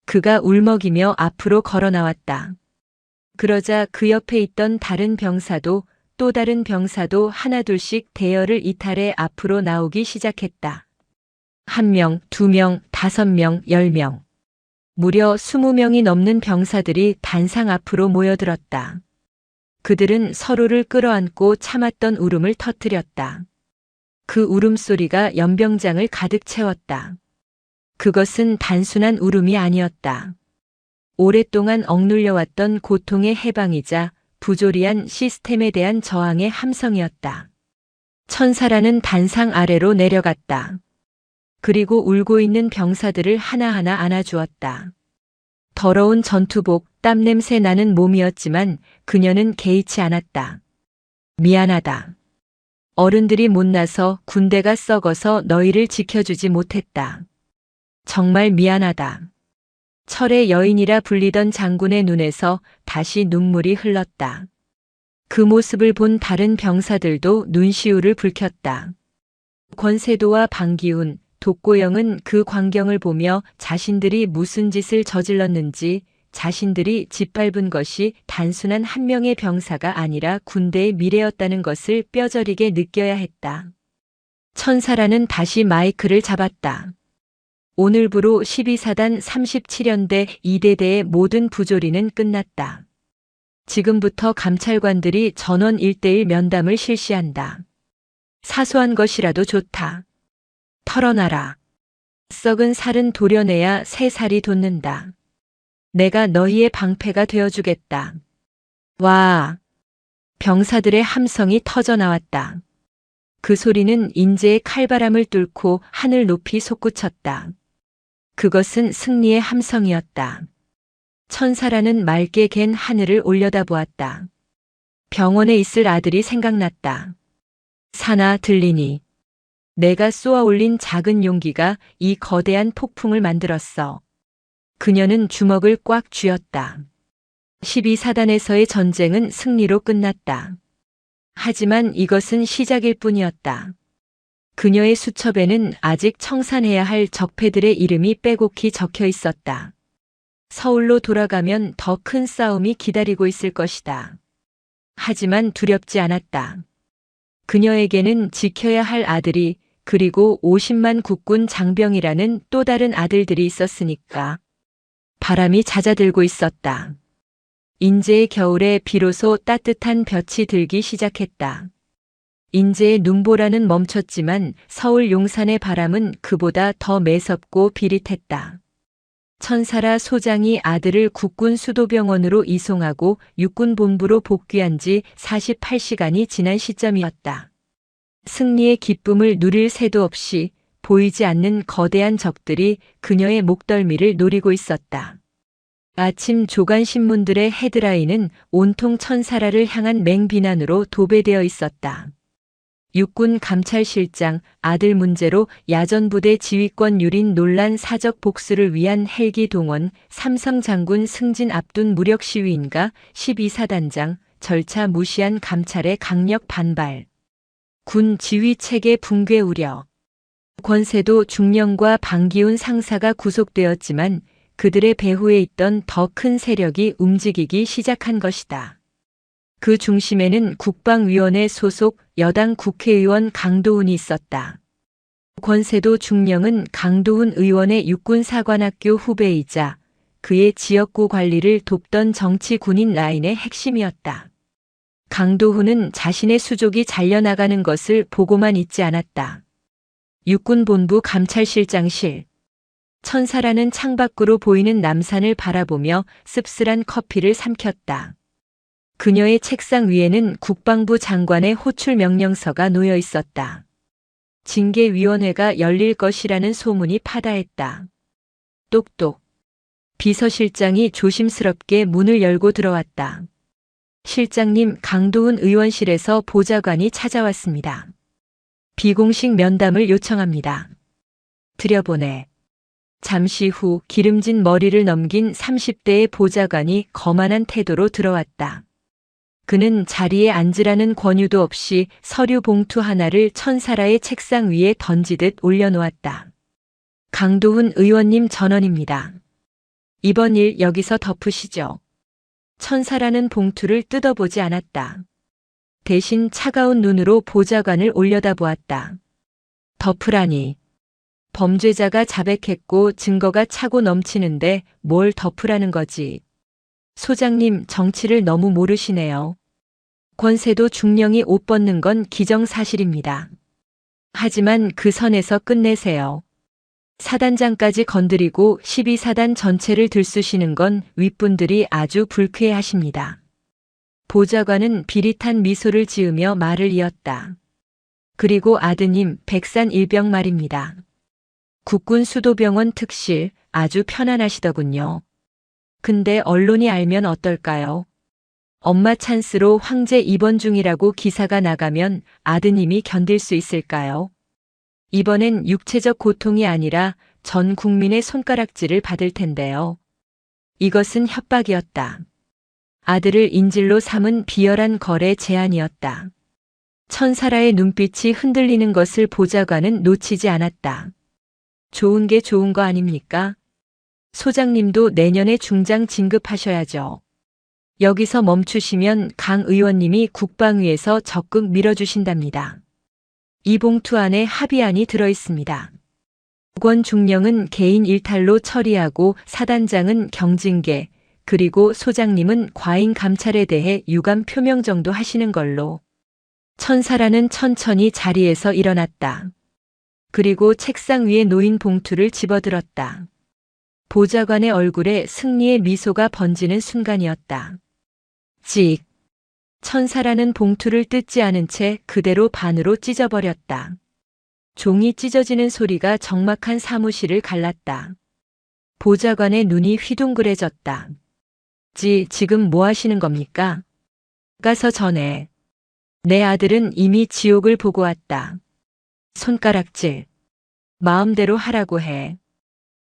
그가 울먹이며 앞으로 걸어 나왔다. 그러자 그 옆에 있던 다른 병사도 또 다른 병사도 하나둘씩 대열을 이탈해 앞으로 나오기 시작했다. 1명, 2명, 5명, 10명. 무려 20명이 넘는 병사들이 단상 앞으로 모여들었다. 그들은 서로를 끌어안고 참았던 울음을 터뜨렸다. 그 울음소리가 연병장을 가득 채웠다. 그것은 단순한 울음이 아니었다. 오랫동안 억눌려왔던 고통의 해방이자 부조리한 시스템에 대한 저항의 함성이었다. 천사라는 단상 아래로 내려갔다. 그리고 울고 있는 병사들을 하나하나 안아주었다. 더러운 전투복, 땀냄새 나는 몸이었지만 그녀는 개의치 않았다. 미안하다. 어른들이 못나서 군대가 썩어서 너희를 지켜주지 못했다. 정말 미안하다. 철의 여인이라 불리던 장군의 눈에서 다시 눈물이 흘렀다. 그 모습을 본 다른 병사들도 눈시울을 붉혔다. 권세도와 방기훈, 독고영은 그 광경을 보며 자신들이 무슨 짓을 저질렀는지, 자신들이 짓밟은 것이 단순한 한 명의 병사가 아니라 군대의 미래였다는 것을 뼈저리게 느껴야 했다. 천사라는 다시 마이크를 잡았다. 오늘부로 12사단 37연대 2대대의 모든 부조리는 끝났다. 지금부터 감찰관들이 전원 1:1 면담을 실시한다. 사소한 것이라도 좋다. 털어놔라. 썩은 살은 도려내야 새 살이 돋는다. 내가 너희의 방패가 되어주겠다. 와! 병사들의 함성이 터져 나왔다. 그 소리는 인재의 칼바람을 뚫고 하늘 높이 솟구쳤다. 그것은 승리의 함성이었다. 천사라는 맑게 갠 하늘을 올려다보았다. 병원에 있을 아들이 생각났다. 사나 들리니? 내가 쏘아 올린 작은 용기가 이 거대한 폭풍을 만들었어. 그녀는 주먹을 꽉 쥐었다. 12사단에서의 전쟁은 승리로 끝났다. 하지만 이것은 시작일 뿐이었다. 그녀의 수첩에는 아직 청산해야 할 적폐들의 이름이 빼곡히 적혀 있었다. 서울로 돌아가면 더 큰 싸움이 기다리고 있을 것이다. 하지만 두렵지 않았다. 그녀에게는 지켜야 할 아들이 그리고 50만 국군 장병이라는 또 다른 아들들이 있었으니까. 바람이 잦아들고 있었다. 인제의 겨울에 비로소 따뜻한 볕이 들기 시작했다. 인제의 눈보라는 멈췄지만 서울 용산의 바람은 그보다 더 매섭고 비릿했다. 천사라 소장이 아들을 국군 수도병원으로 이송하고 육군본부로 복귀한 지 48시간이 지난 시점이었다. 승리의 기쁨을 누릴 새도 없이 보이지 않는 거대한 적들이 그녀의 목덜미를 노리고 있었다. 아침 조간신문들의 헤드라인은 온통 천사라를 향한 맹비난으로 도배되어 있었다. 육군 감찰실장 아들 문제로 야전부대 지휘권 유린 논란 사적 복수를 위한 헬기 동원, 삼성 장군 승진 앞둔 무력 시위인가 12사단장 절차 무시한 감찰의 강력 반발. 군 지휘체계 붕괴 우려. 권세도 중령과 방기훈 상사가 구속되었지만 그들의 배후에 있던 더 큰 세력이 움직이기 시작한 것이다. 그 중심에는 국방위원회 소속 여당 국회의원 강도훈이 있었다. 권세도 중령은 강도훈 의원의 육군사관학교 후배이자 그의 지역구 관리를 돕던 정치 군인 라인의 핵심이었다. 강도훈은 자신의 수족이 잘려나가는 것을 보고만 있지 않았다. 육군본부 감찰실장실. 천사라는 창밖으로 보이는 남산을 바라보며 씁쓸한 커피를 삼켰다. 그녀의 책상 위에는 국방부 장관의 호출 명령서가 놓여 있었다. 징계위원회가 열릴 것이라는 소문이 파다했다. 똑똑. 비서실장이 조심스럽게 문을 열고 들어왔다. 실장님, 강도훈 의원실에서 보좌관이 찾아왔습니다. 비공식 면담을 요청합니다. 들여보내. 잠시 후 기름진 머리를 넘긴 30대의 보좌관이 거만한 태도로 들어왔다. 그는 자리에 앉으라는 권유도 없이 서류 봉투 하나를 천사라의 책상 위에 던지듯 올려놓았다. 강도훈 의원님 전원입니다. 이번 일 여기서 덮으시죠. 천사라는 봉투를 뜯어보지 않았다. 대신 차가운 눈으로 보좌관을 올려다보았다. 덮으라니. 범죄자가 자백했고 증거가 차고 넘치는데 뭘 덮으라는 거지. 소장님 정치를 너무 모르시네요. 권세도 중령이 옷 벗는 건 기정사실입니다. 하지만 그 선에서 끝내세요. 사단장까지 건드리고 12사단 전체를 들쑤시는 건 윗분들이 아주 불쾌해하십니다. 보좌관은 비릿한 미소를 지으며 말을 이었다. 그리고 아드님 백산일병 말입니다. 국군 수도병원 특실 아주 편안하시더군요. 근데 언론이 알면 어떨까요? 엄마 찬스로 황제 입원 중이라고 기사가 나가면 아드님이 견딜 수 있을까요? 이번엔 육체적 고통이 아니라 전 국민의 손가락질을 받을 텐데요. 이것은 협박이었다. 아들을 인질로 삼은 비열한 거래 제안이었다. 천사라의 눈빛이 흔들리는 것을 보좌관은 놓치지 않았다. 좋은 게 좋은 거 아닙니까? 소장님도 내년에 중장 진급하셔야죠. 여기서 멈추시면 강 의원님이 국방위에서 적극 밀어주신답니다. 이 봉투 안에 합의안이 들어있습니다. 권 중령은 개인 일탈로 처리하고 사단장은 경징계, 그리고 소장님은 과잉 감찰에 대해 유감 표명 정도 하시는 걸로. 천사라는 천천히 자리에서 일어났다. 그리고 책상 위에 놓인 봉투를 집어들었다. 보좌관의 얼굴에 승리의 미소가 번지는 순간이었다. 찍. 천사라는 봉투를 뜯지 않은 채 그대로 반으로 찢어버렸다. 종이 찢어지는 소리가 적막한 사무실을 갈랐다. 보좌관의 눈이 휘둥그레졌다. 지금 뭐 하시는 겁니까? 가서 전해. 내 아들은 이미 지옥을 보고 왔다. 손가락질. 마음대로 하라고 해.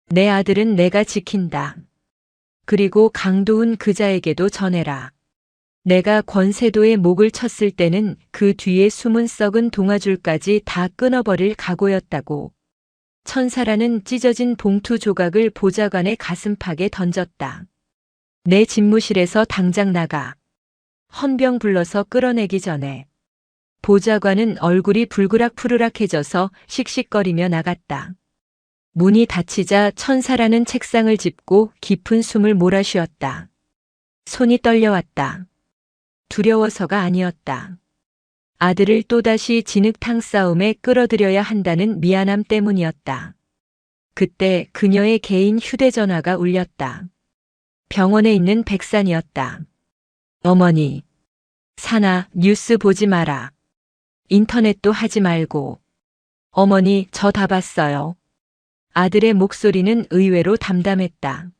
내 아들은 내가 지킨다. 그리고 강도훈 그자에게도 전해라. 내가 권세도의 목을 쳤을 때는 그 뒤에 숨은 썩은 동아줄까지 다 끊어버릴 각오였다고. 천사라는 찢어진 봉투 조각을 보좌관의 가슴팍에 던졌다. 내 집무실에서 당장 나가. 헌병 불러서 끌어내기 전에. 보좌관은 얼굴이 불그락푸르락해져서 씩씩거리며 나갔다. 문이 닫히자 천사라는 책상을 짚고 깊은 숨을 몰아쉬었다. 손이 떨려왔다. 두려워서가 아니었다. 아들을 또다시 진흙탕 싸움에 끌어들여야 한다는 미안함 때문이었다. 그때 그녀의 개인 휴대전화가 울렸다. 병원에 있는 백산이었다. 어머니. 사나 뉴스 보지 마라. 인터넷도 하지 말고. 어머니 저 다 봤어요. 아들의 목소리는 의외로 담담했다.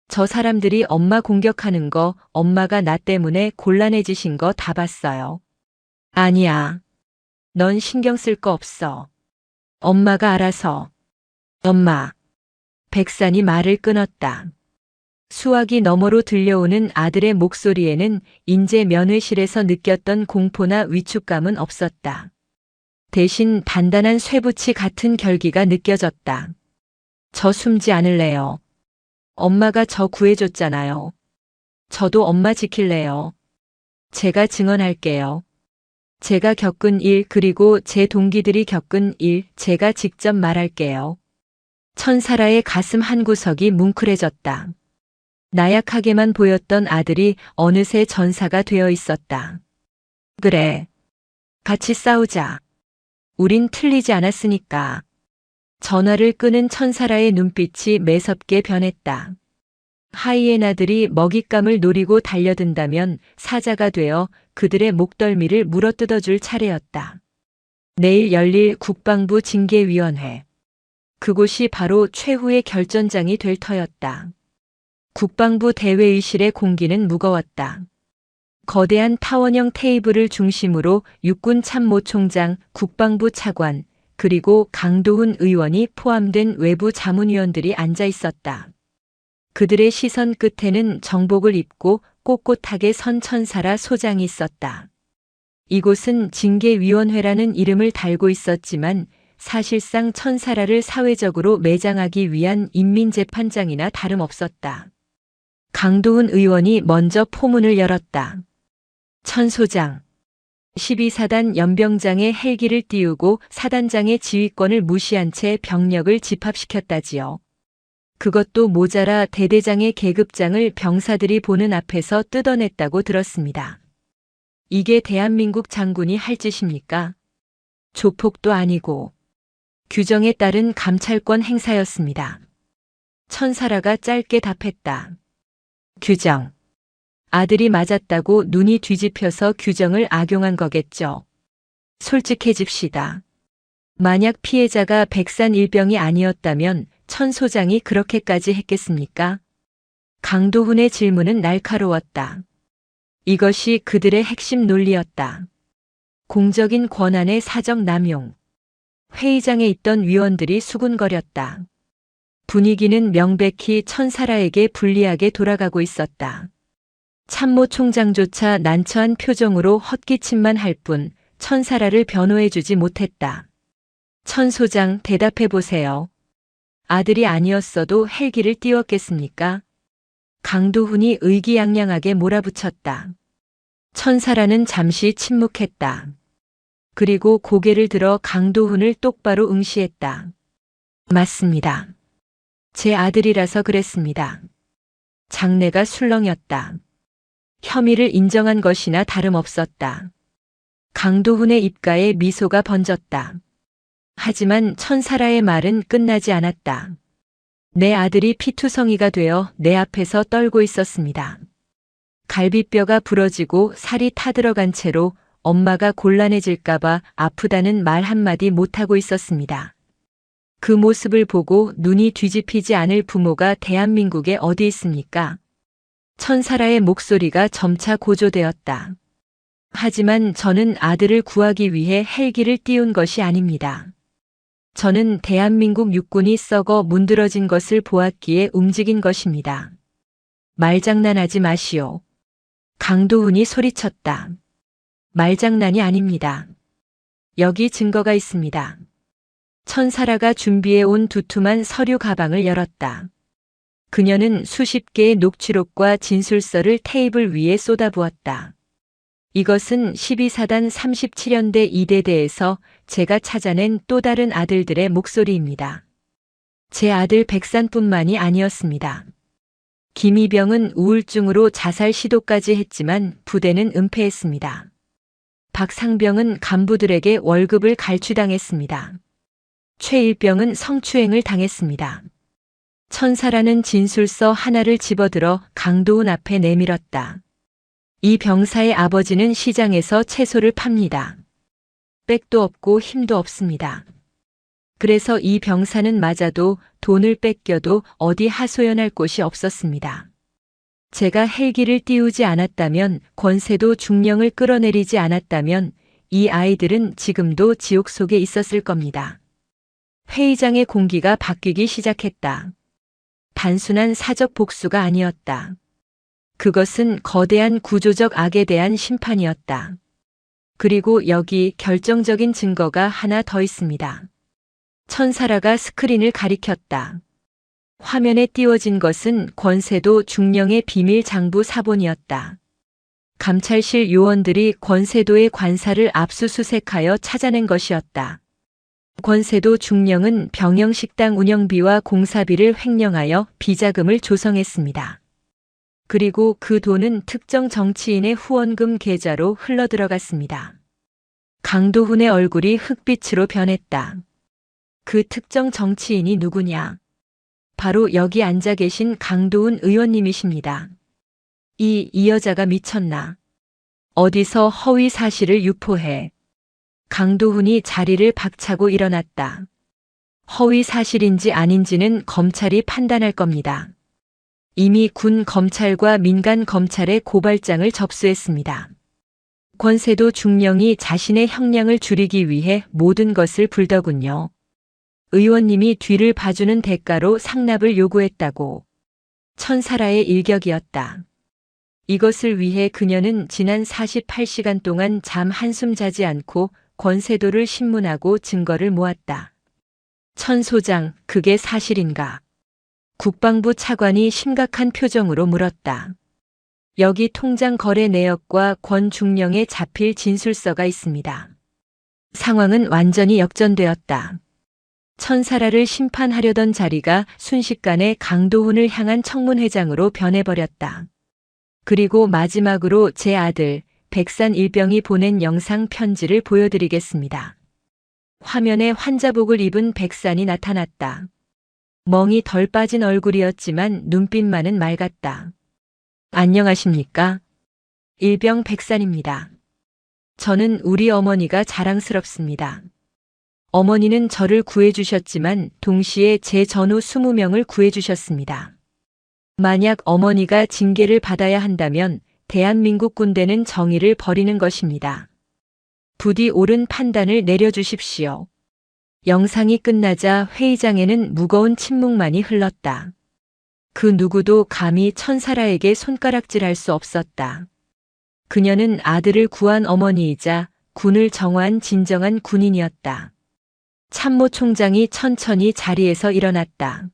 저 사람들이 엄마 공격하는 거, 엄마가 나 때문에 곤란해지신 거 다 봤어요. 아니야. 넌 신경 쓸 거 없어. 엄마가 알아서. 엄마. 백산이 말을 끊었다. 수화기 너머로 들려오는 아들의 목소리에는 인제 면회실에서 느꼈던 공포나 위축감은 없었다. 대신 단단한 쇠붙이 같은 결기가 느껴졌다. 저 숨지 않을래요. 엄마가 저 구해줬잖아요. 저도 엄마 지킬래요. 제가 증언할게요. 제가 겪은 일 그리고 제 동기들이 겪은 일 제가 직접 말할게요. 천사라의 가슴 한구석이 뭉클해졌다. 나약하게만 보였던 아들이 어느새 전사가 되어 있었다. 그래. 같이 싸우자. 우린 틀리지 않았으니까. 전화를 끄는 천사라의 눈빛이 매섭게 변했다. 하이에나들이 먹잇감을 노리고 달려든다면 사자가 되어 그들의 목덜미를 물어뜯어줄 차례였다. 내일 열릴 국방부 징계위원회. 그곳이 바로 최후의 결전장이 될 터였다. 국방부 대회의실의 공기는 무거웠다. 거대한 타원형 테이블을 중심으로 육군 참모총장, 국방부 차관, 그리고 강도훈 의원이 포함된 외부 자문위원들이 앉아 있었다. 그들의 시선 끝에는 정복을 입고 꼿꼿하게 선 천사라 소장이 있었다. 이곳은 징계위원회라는 이름을 달고 있었지만 사실상 천사라를 사회적으로 매장하기 위한 인민재판장이나 다름없었다. 강도훈 의원이 먼저 포문을 열었다. 천 소장. 12사단 연병장에 헬기를 띄우고 사단장의 지휘권을 무시한 채 병력을 집합시켰다지요. 그것도 모자라 대대장의 계급장을 병사들이 보는 앞에서 뜯어냈다고 들었습니다. 이게 대한민국 장군이 할 짓입니까? 조폭도 아니고 규정에 따른 감찰권 행사였습니다. 천사라가 짧게 답했다. 규정. 아들이 맞았다고 눈이 뒤집혀서 규정을 악용한 거겠죠. 솔직해집시다. 만약 피해자가 백산일병이 아니었다면 천 소장이 그렇게까지 했겠습니까? 강도훈의 질문은 날카로웠다. 이것이 그들의 핵심 논리였다. 공적인 권한의 사적 남용. 회의장에 있던 위원들이 수군거렸다. 분위기는 명백히 천사라에게 불리하게 돌아가고 있었다. 참모 총장조차 난처한 표정으로 헛기침만 할 뿐 천사라를 변호해주지 못했다. 천 소장 대답해보세요. 아들이 아니었어도 헬기를 띄웠겠습니까? 강도훈이 의기양양하게 몰아붙였다. 천사라는 잠시 침묵했다. 그리고 고개를 들어 강도훈을 똑바로 응시했다. 맞습니다. 제 아들이라서 그랬습니다. 장내가 술렁였다. 혐의를 인정한 것이나 다름없었다. 강도훈의 입가에 미소가 번졌다. 하지만 천사라의 말은 끝나지 않았다. 내 아들이 피투성이가 되어 내 앞에서 떨고 있었습니다. 갈비뼈가 부러지고 살이 타들어간 채로 엄마가 곤란해질까봐 아프다는 말 한마디 못하고 있었습니다. 그 모습을 보고 눈이 뒤집히지 않을 부모가 대한민국에 어디 있습니까? 천사라의 목소리가 점차 고조되었다. 하지만 저는 아들을 구하기 위해 헬기를 띄운 것이 아닙니다. 저는 대한민국 육군이 썩어 문드러진 것을 보았기에 움직인 것입니다. 말장난하지 마시오. 강도훈이 소리쳤다. 말장난이 아닙니다. 여기 증거가 있습니다. 천사라가 준비해온 두툼한 서류 가방을 열었다. 그녀는 수십 개의 녹취록과 진술서를 테이블 위에 쏟아부었다. 이것은 12사단 37연대 2대대에서 제가 찾아낸 또 다른 아들들의 목소리입니다. 제 아들 백산뿐만이 아니었습니다. 김이병은 우울증으로 자살 시도까지 했지만 부대는 은폐했습니다. 박상병은 간부들에게 월급을 갈취당했습니다. 최일병은 성추행을 당했습니다. 천사라는 진술서 하나를 집어들어 강도훈 앞에 내밀었다. 이 병사의 아버지는 시장에서 채소를 팝니다. 백도 없고 힘도 없습니다. 그래서 이 병사는 맞아도 돈을 뺏겨도 어디 하소연할 곳이 없었습니다. 제가 헬기를 띄우지 않았다면, 권세도 중령을 끌어내리지 않았다면 이 아이들은 지금도 지옥 속에 있었을 겁니다. 회의장의 공기가 바뀌기 시작했다. 단순한 사적 복수가 아니었다. 그것은 거대한 구조적 악에 대한 심판이었다. 그리고 여기 결정적인 증거가 하나 더 있습니다. 천사라가 스크린을 가리켰다. 화면에 띄워진 것은 권세도 중령의 비밀 장부 사본이었다. 감찰실 요원들이 권세도의 관사를 압수수색하여 찾아낸 것이었다. 권세도 중령은 병영식당 운영비와 공사비를 횡령하여 비자금을 조성했습니다. 그리고 그 돈은 특정 정치인의 후원금 계좌로 흘러들어갔습니다. 강도훈의 얼굴이 흑빛으로 변했다. 그 특정 정치인이 누구냐? 바로 여기 앉아 계신 강도훈 의원님이십니다. 이 여자가 미쳤나? 어디서 허위 사실을 유포해? 강도훈이 자리를 박차고 일어났다. 허위 사실인지 아닌지는 검찰이 판단할 겁니다. 이미 군 검찰과 민간 검찰에 고발장을 접수했습니다. 권세도 중령이 자신의 형량을 줄이기 위해 모든 것을 불더군요. 의원님이 뒤를 봐주는 대가로 상납을 요구했다고. 천사라의 일격이었다. 이것을 위해 그녀는 지난 48시간 동안 잠 한숨 자지 않고 권세도를 신문하고 증거를 모았다. 천 소장, 그게 사실인가? 국방부 차관이 심각한 표정으로 물었다. 여기 통장 거래 내역과 권중령의 자필 진술서가 있습니다. 상황은 완전히 역전되었다. 천사라를 심판하려던 자리가 순식간에 강도훈을 향한 청문회장으로 변해버렸다. 그리고 마지막으로 제 아들 백산 일병이 보낸 영상 편지를 보여드리겠습니다. 화면에 환자복을 입은 백산이 나타났다. 멍이 덜 빠진 얼굴이었지만 눈빛만은 맑았다. 안녕하십니까? 일병 백산입니다. 저는 우리 어머니가 자랑스럽습니다. 어머니는 저를 구해주셨지만 동시에 제 전후 20명을 구해주셨습니다. 만약 어머니가 징계를 받아야 한다면 대한민국 군대는 정의를 버리는 것입니다. 부디 옳은 판단을 내려주십시오. 영상이 끝나자 회의장에는 무거운 침묵만이 흘렀다. 그 누구도 감히 천사라에게 손가락질할 수 없었다. 그녀는 아들을 구한 어머니이자 군을 정화한 진정한 군인이었다. 참모총장이 천천히 자리에서 일어났다.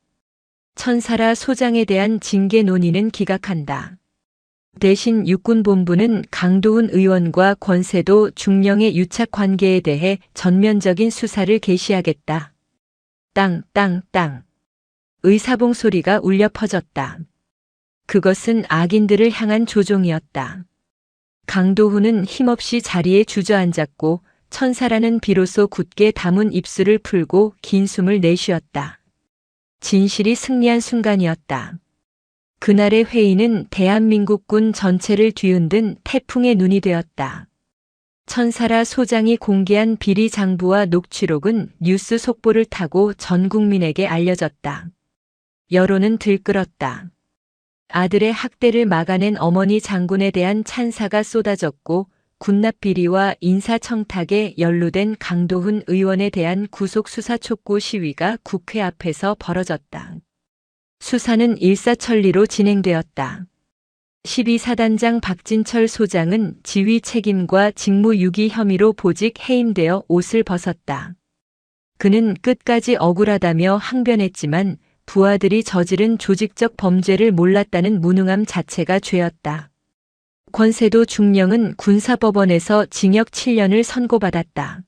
천사라 소장에 대한 징계 논의는 기각한다. 대신 육군본부는 강도훈 의원과 권세도 중령의 유착 관계에 대해 전면적인 수사를 개시하겠다. 땅, 땅, 땅. 의사봉 소리가 울려 퍼졌다. 그것은 악인들을 향한 조종이었다. 강도훈은 힘없이 자리에 주저앉았고 천사라는 비로소 굳게 담은 입술을 풀고 긴 숨을 내쉬었다. 진실이 승리한 순간이었다. 그날의 회의는 대한민국군 전체를 뒤흔든 태풍의 눈이 되었다. 천사라 소장이 공개한 비리 장부와 녹취록은 뉴스 속보를 타고 전 국민에게 알려졌다. 여론은 들끓었다. 아들의 학대를 막아낸 어머니 장군에 대한 찬사가 쏟아졌고 군납 비리와 인사청탁에 연루된 강도훈 의원에 대한 구속수사 촉구 시위가 국회 앞에서 벌어졌다. 수사는 일사천리로 진행되었다. 12사단장 박진철 소장은 지휘 책임과 직무유기 혐의로 보직 해임되어 옷을 벗었다. 그는 끝까지 억울하다며 항변했지만 부하들이 저지른 조직적 범죄를 몰랐다는 무능함 자체가 죄였다. 권세도 중령은 군사법원에서 징역 7년을 선고받았다.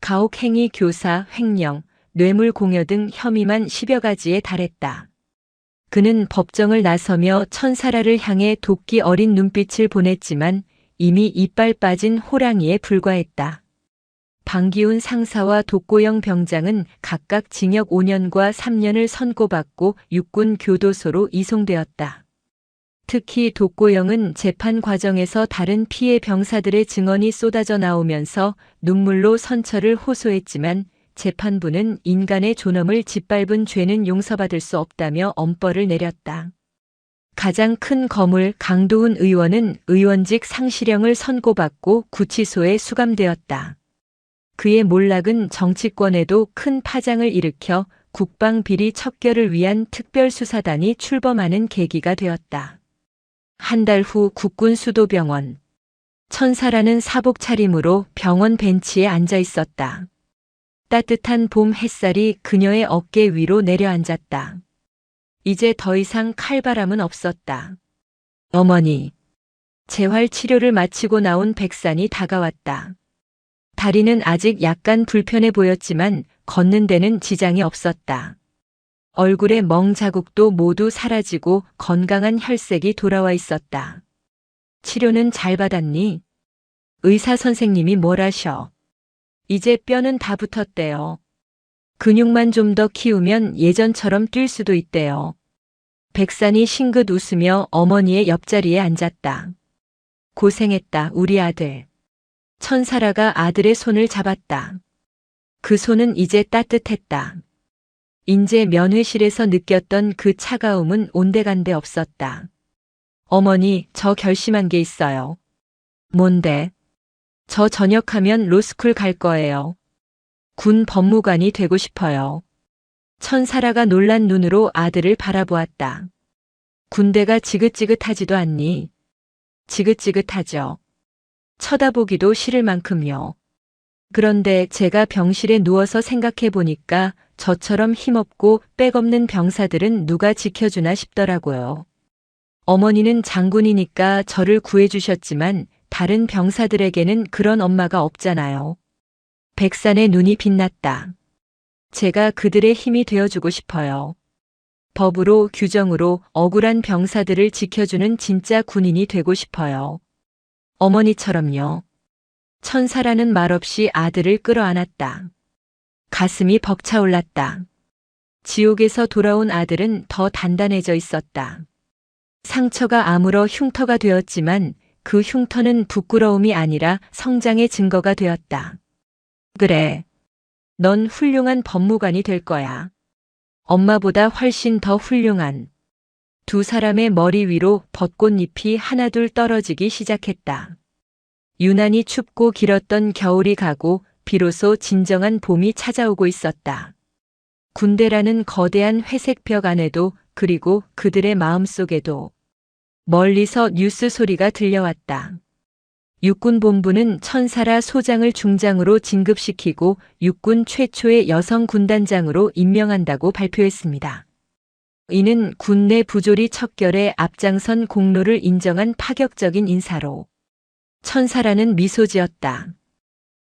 가혹행위 교사, 횡령, 뇌물공여 등 혐의만 10여 가지에 달했다. 그는 법정을 나서며 천사라를 향해 도끼 어린 눈빛을 보냈지만 이미 이빨 빠진 호랑이에 불과했다. 방기훈 상사와 독고영 병장은 각각 징역 5년과 3년을 선고받고 육군 교도소로 이송되었다. 특히 독고영은 재판 과정에서 다른 피해 병사들의 증언이 쏟아져 나오면서 눈물로 선처를 호소했지만 재판부는 인간의 존엄을 짓밟은 죄는 용서받을 수 없다며 엄벌을 내렸다. 가장 큰 거물 강도훈 의원은 의원직 상실형을 선고받고 구치소에 수감되었다. 그의 몰락은 정치권에도 큰 파장을 일으켜 국방비리 척결을 위한 특별수사단이 출범하는 계기가 되었다. 한 달 후 국군 수도병원. 천사라는 사복 차림으로 병원 벤치에 앉아 있었다. 따뜻한 봄 햇살이 그녀의 어깨 위로 내려앉았다. 이제 더 이상 칼바람은 없었다. 어머니. 재활 치료를 마치고 나온 백산이 다가왔다. 다리는 아직 약간 불편해 보였지만 걷는 데는 지장이 없었다. 얼굴의 멍 자국도 모두 사라지고 건강한 혈색이 돌아와 있었다. 치료는 잘 받았니? 의사 선생님이 뭘 하셔? 이제 뼈는 다 붙었대요. 근육만 좀 더 키우면 예전처럼 뛸 수도 있대요. 백산이 싱긋 웃으며 어머니의 옆자리에 앉았다. 고생했다, 우리 아들. 천사라가 아들의 손을 잡았다. 그 손은 이제 따뜻했다. 인제 면회실에서 느꼈던 그 차가움은 온데간데 없었다. 어머니, 저 결심한 게 있어요. 뭔데? 저 전역하면 로스쿨 갈 거예요. 군 법무관이 되고 싶어요. 천사라가 놀란 눈으로 아들을 바라보았다. 군대가 지긋지긋하지도 않니? 지긋지긋하죠. 쳐다보기도 싫을 만큼요. 그런데 제가 병실에 누워서 생각해 보니까 저처럼 힘없고 빽없는 병사들은 누가 지켜주나 싶더라고요. 어머니는 장군이니까 저를 구해주셨지만 다른 병사들에게는 그런 엄마가 없잖아요. 백산의 눈이 빛났다. 제가 그들의 힘이 되어주고 싶어요. 법으로, 규정으로 억울한 병사들을 지켜주는 진짜 군인이 되고 싶어요. 어머니처럼요. 천사라는 말 없이 아들을 끌어안았다. 가슴이 벅차올랐다. 지옥에서 돌아온 아들은 더 단단해져 있었다. 상처가 아물어 흉터가 되었지만 그 흉터는 부끄러움이 아니라 성장의 증거가 되었다. 그래. 넌 훌륭한 법무관이 될 거야. 엄마보다 훨씬 더 훌륭한. 두 사람의 머리 위로 벚꽃잎이 하나둘 떨어지기 시작했다. 유난히 춥고 길었던 겨울이 가고 비로소 진정한 봄이 찾아오고 있었다. 군대라는 거대한 회색 벽 안에도 그리고 그들의 마음속에도 멀리서 뉴스 소리가 들려왔다. 육군본부는 천사라 소장을 중장으로 진급시키고 육군 최초의 여성 군단장으로 임명한다고 발표했습니다. 이는 군내 부조리 척결에 앞장선 공로를 인정한 파격적인 인사로 천사라는 미소 지었다.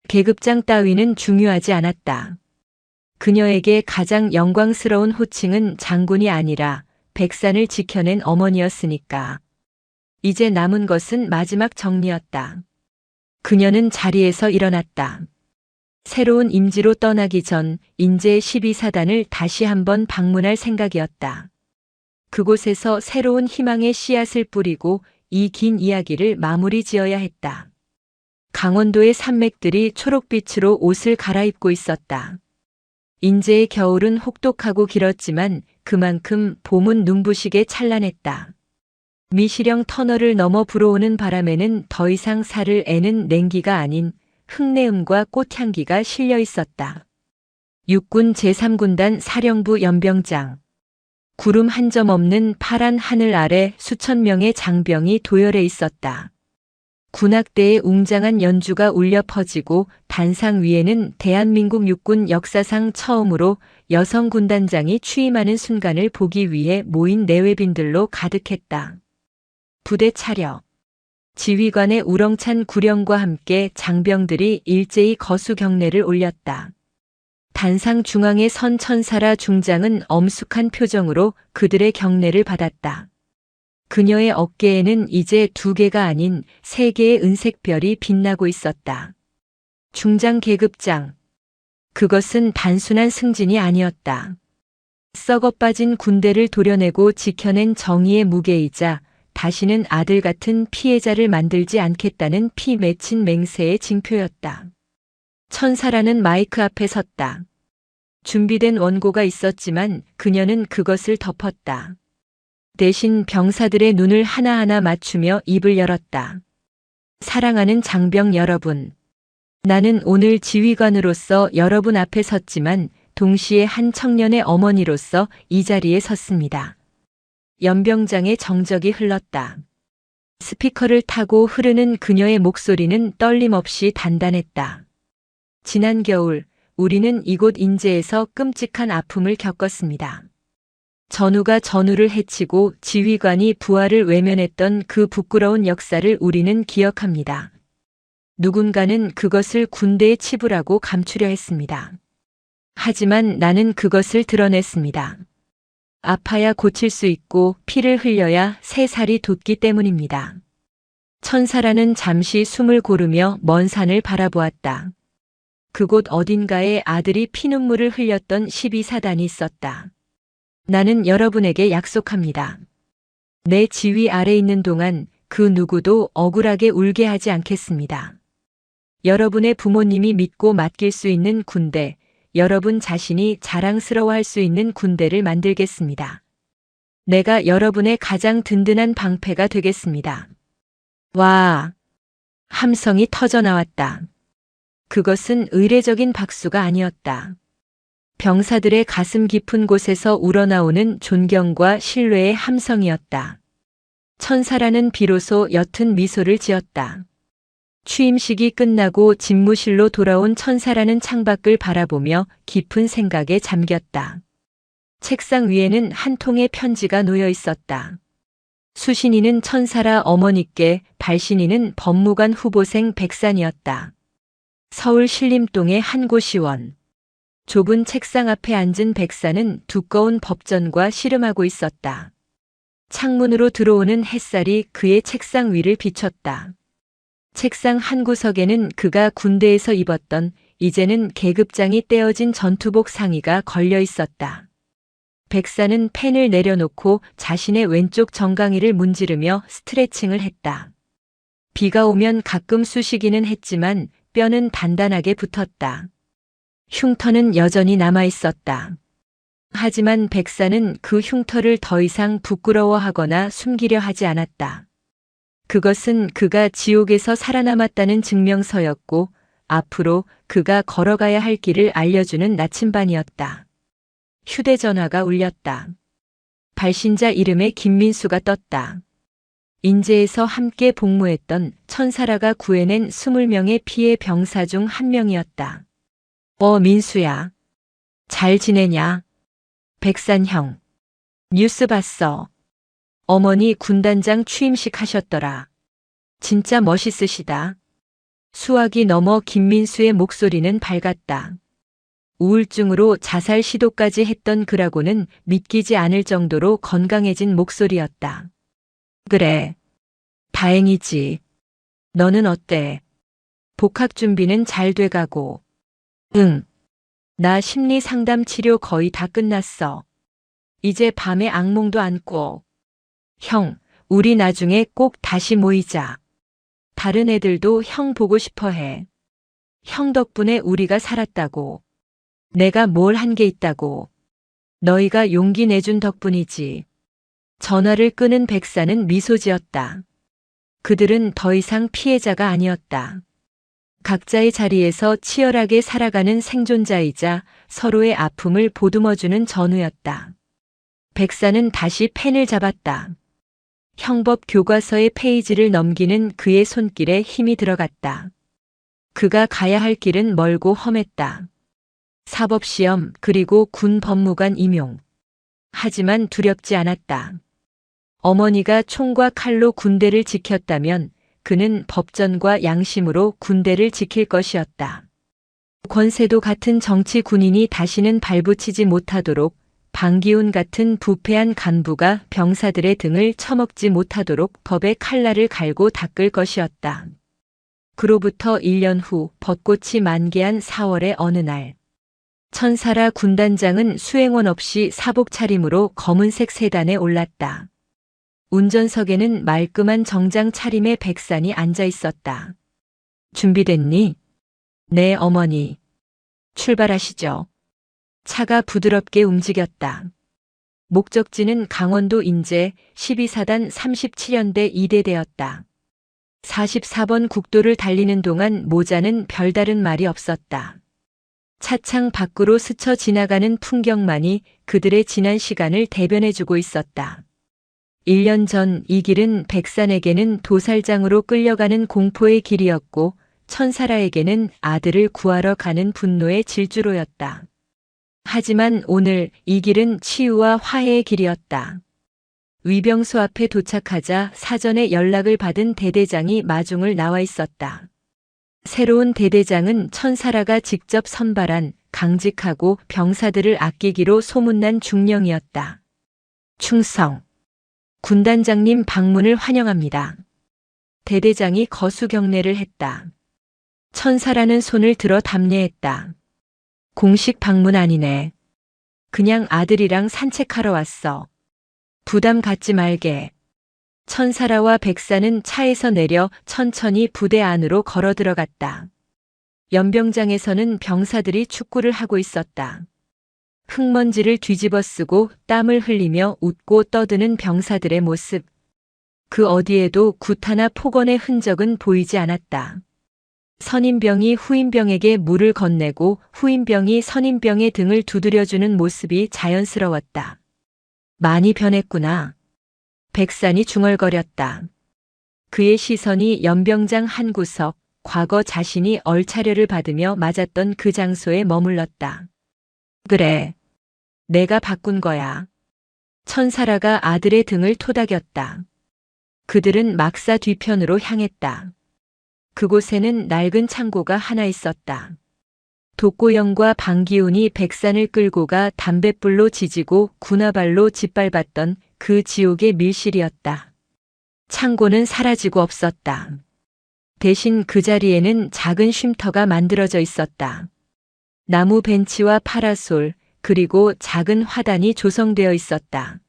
계급장 따위는 중요하지 않았다. 그녀에게 가장 영광스러운 호칭은 장군이 아니라 백산을 지켜낸 어머니였으니까. 이제 남은 것은 마지막 정리였다. 그녀는 자리에서 일어났다. 새로운 임지로 떠나기 전 인제 12사단을 다시 한번 방문할 생각이었다. 그곳에서 새로운 희망의 씨앗을 뿌리고 이 긴 이야기를 마무리 지어야 했다. 강원도의 산맥들이 초록빛으로 옷을 갈아입고 있었다. 인제의 겨울은 혹독하고 길었지만 그만큼 봄은 눈부시게 찬란했다. 미시령 터널을 넘어 불어오는 바람에는 더 이상 살을 애는 냉기가 아닌 흙내음과 꽃향기가 실려 있었다. 육군 제3군단 사령부 연병장. 구름 한 점 없는 파란 하늘 아래 수천 명의 장병이 도열해 있었다. 군악대의 웅장한 연주가 울려 퍼지고 단상 위에는 대한민국 육군 역사상 처음으로 여성 군단장이 취임하는 순간을 보기 위해 모인 내외빈들로 가득했다. 부대 차려. 지휘관의 우렁찬 구령과 함께 장병들이 일제히 거수 경례를 올렸다. 단상 중앙에 선 천사라 중장은 엄숙한 표정으로 그들의 경례를 받았다. 그녀의 어깨에는 이제 2개가 아닌 3개의 은색별이 빛나고 있었다. 중장 계급장. 그것은 단순한 승진이 아니었다. 썩어 빠진 군대를 도려내고 지켜낸 정의의 무게이자 다시는 아들 같은 피해자를 만들지 않겠다는 피 맺힌 맹세의 징표였다. 천사라는 마이크 앞에 섰다. 준비된 원고가 있었지만 그녀는 그것을 덮었다. 대신 병사들의 눈을 하나하나 맞추며 입을 열었다. 사랑하는 장병 여러분. 나는 오늘 지휘관으로서 여러분 앞에 섰지만 동시에 한 청년의 어머니로서 이 자리에 섰습니다. 연병장의 정적이 흘렀다. 스피커를 타고 흐르는 그녀의 목소리는 떨림없이 단단했다. 지난 겨울 우리는 이곳 인제에서 끔찍한 아픔을 겪었습니다. 전우가 전우를 해치고 지휘관이 부하를 외면했던 그 부끄러운 역사를 우리는 기억합니다. 누군가는 그것을 군대에 치부라고 감추려 했습니다. 하지만 나는 그것을 드러냈습니다. 아파야 고칠 수 있고 피를 흘려야 새 살이 돋기 때문입니다. 천사라는 잠시 숨을 고르며 먼 산을 바라보았다. 그곳 어딘가에 아들이 피눈물을 흘렸던 12사단이 있었다. 나는 여러분에게 약속합니다. 내 지휘 아래 있는 동안 그 누구도 억울하게 울게 하지 않겠습니다. 여러분의 부모님이 믿고 맡길 수 있는 군대, 여러분 자신이 자랑스러워할 수 있는 군대를 만들겠습니다. 내가 여러분의 가장 든든한 방패가 되겠습니다. 와! 함성이 터져 나왔다. 그것은 의례적인 박수가 아니었다. 병사들의 가슴 깊은 곳에서 우러나오는 존경과 신뢰의 함성이었다. 천사라는 비로소 옅은 미소를 지었다. 취임식이 끝나고 집무실로 돌아온 천사라는 창밖을 바라보며 깊은 생각에 잠겼다. 책상 위에는 한 통의 편지가 놓여 있었다. 수신이는 천사라 어머니께, 발신이는 법무관 후보생 백산이었다. 서울 신림동의 한 고시원. 좁은 책상 앞에 앉은 백산은 두꺼운 법전과 씨름하고 있었다. 창문으로 들어오는 햇살이 그의 책상 위를 비췄다. 책상 한 구석에는 그가 군대에서 입었던 이제는 계급장이 떼어진 전투복 상의가 걸려 있었다. 백사는 펜을 내려놓고 자신의 왼쪽 정강이를 문지르며 스트레칭을 했다. 비가 오면 가끔 쑤시기는 했지만 뼈는 단단하게 붙었다. 흉터는 여전히 남아 있었다. 하지만 백사는 그 흉터를 더 이상 부끄러워하거나 숨기려 하지 않았다. 그것은 그가 지옥에서 살아남았다는 증명서였고 앞으로 그가 걸어가야 할 길을 알려주는 나침반이었다. 휴대전화가 울렸다. 발신자 이름에 김민수가 떴다. 인제에서 함께 복무했던 천사라가 구해낸 20명의 피해 병사 중 한 명이었다. 민수야. 잘 지내냐? 백산형. 뉴스 봤어. 어머니 군단장 취임식 하셨더라. 진짜 멋있으시다. 수학이 넘어 김민수의 목소리는 밝았다. 우울증으로 자살 시도까지 했던 그라고는 믿기지 않을 정도로 건강해진 목소리였다. 그래. 다행이지. 너는 어때? 복학 준비는 잘 돼가고. 응. 나 심리 상담 치료 거의 다 끝났어. 이제 밤에 악몽도 안 꿔. 형, 우리 나중에 꼭 다시 모이자. 다른 애들도 형 보고 싶어 해. 형 덕분에 우리가 살았다고. 내가 뭘 한 게 있다고. 너희가 용기 내준 덕분이지. 전화를 끄는 백사는 미소 지었다. 그들은 더 이상 피해자가 아니었다. 각자의 자리에서 치열하게 살아가는 생존자이자 서로의 아픔을 보듬어주는 전우였다. 백사는 다시 펜을 잡았다. 형법 교과서의 페이지를 넘기는 그의 손길에 힘이 들어갔다. 그가 가야 할 길은 멀고 험했다. 사법시험 그리고 군 법무관 임용. 하지만 두렵지 않았다. 어머니가 총과 칼로 군대를 지켰다면 그는 법전과 양심으로 군대를 지킬 것이었다. 권세도 같은 정치 군인이 다시는 발붙이지 못하도록, 방기훈 같은 부패한 간부가 병사들의 등을 처먹지 못하도록 법의 칼날을 갈고 닦을 것이었다. 그로부터 1년 후 벚꽃이 만개한 4월의 어느 날, 천사라 군단장은 수행원 없이 사복 차림으로 검은색 세단에 올랐다. 운전석에는 말끔한 정장 차림의 백산이 앉아 있었다. 준비됐니? 네, 어머니. 출발하시죠. 차가 부드럽게 움직였다. 목적지는 강원도 인제 12사단 37연대 2대대였다. 44번 국도를 달리는 동안 모자는 별다른 말이 없었다. 차창 밖으로 스쳐 지나가는 풍경만이 그들의 지난 시간을 대변해주고 있었다. 1년 전 이 길은 백산에게는 도살장으로 끌려가는 공포의 길이었고 천사라에게는 아들을 구하러 가는 분노의 질주로였다. 하지만 오늘 이 길은 치유와 화해의 길이었다. 위병소 앞에 도착하자 사전에 연락을 받은 대대장이 마중을 나와 있었다. 새로운 대대장은 천사라가 직접 선발한 강직하고 병사들을 아끼기로 소문난 중령이었다. 충성. 군단장님 방문을 환영합니다. 대대장이 거수 경례를 했다. 천사라는 손을 들어 답례했다. 공식 방문 아니네. 그냥 아들이랑 산책하러 왔어. 부담 갖지 말게. 천사라와 백사는 차에서 내려 천천히 부대 안으로 걸어 들어갔다. 연병장에서는 병사들이 축구를 하고 있었다. 흙먼지를 뒤집어 쓰고 땀을 흘리며 웃고 떠드는 병사들의 모습. 그 어디에도 구타나 폭언의 흔적은 보이지 않았다. 선임병이 후임병에게 물을 건네고 후임병이 선임병의 등을 두드려주는 모습이 자연스러웠다. 많이 변했구나. 백산이 중얼거렸다. 그의 시선이 연병장 한 구석, 과거 자신이 얼차려를 받으며 맞았던 그 장소에 머물렀다. 그래. 내가 바꾼 거야. 천사라가 아들의 등을 토닥였다. 그들은 막사 뒤편으로 향했다. 그곳에는 낡은 창고가 하나 있었다. 독고영과 방기훈이 백산을 끌고 가 담뱃불로 지지고 군화발로 짓밟았던 그 지옥의 밀실이었다. 창고는 사라지고 없었다. 대신 그 자리에는 작은 쉼터가 만들어져 있었다. 나무 벤치와 파라솔, 그리고 작은 화단이 조성되어 있었다.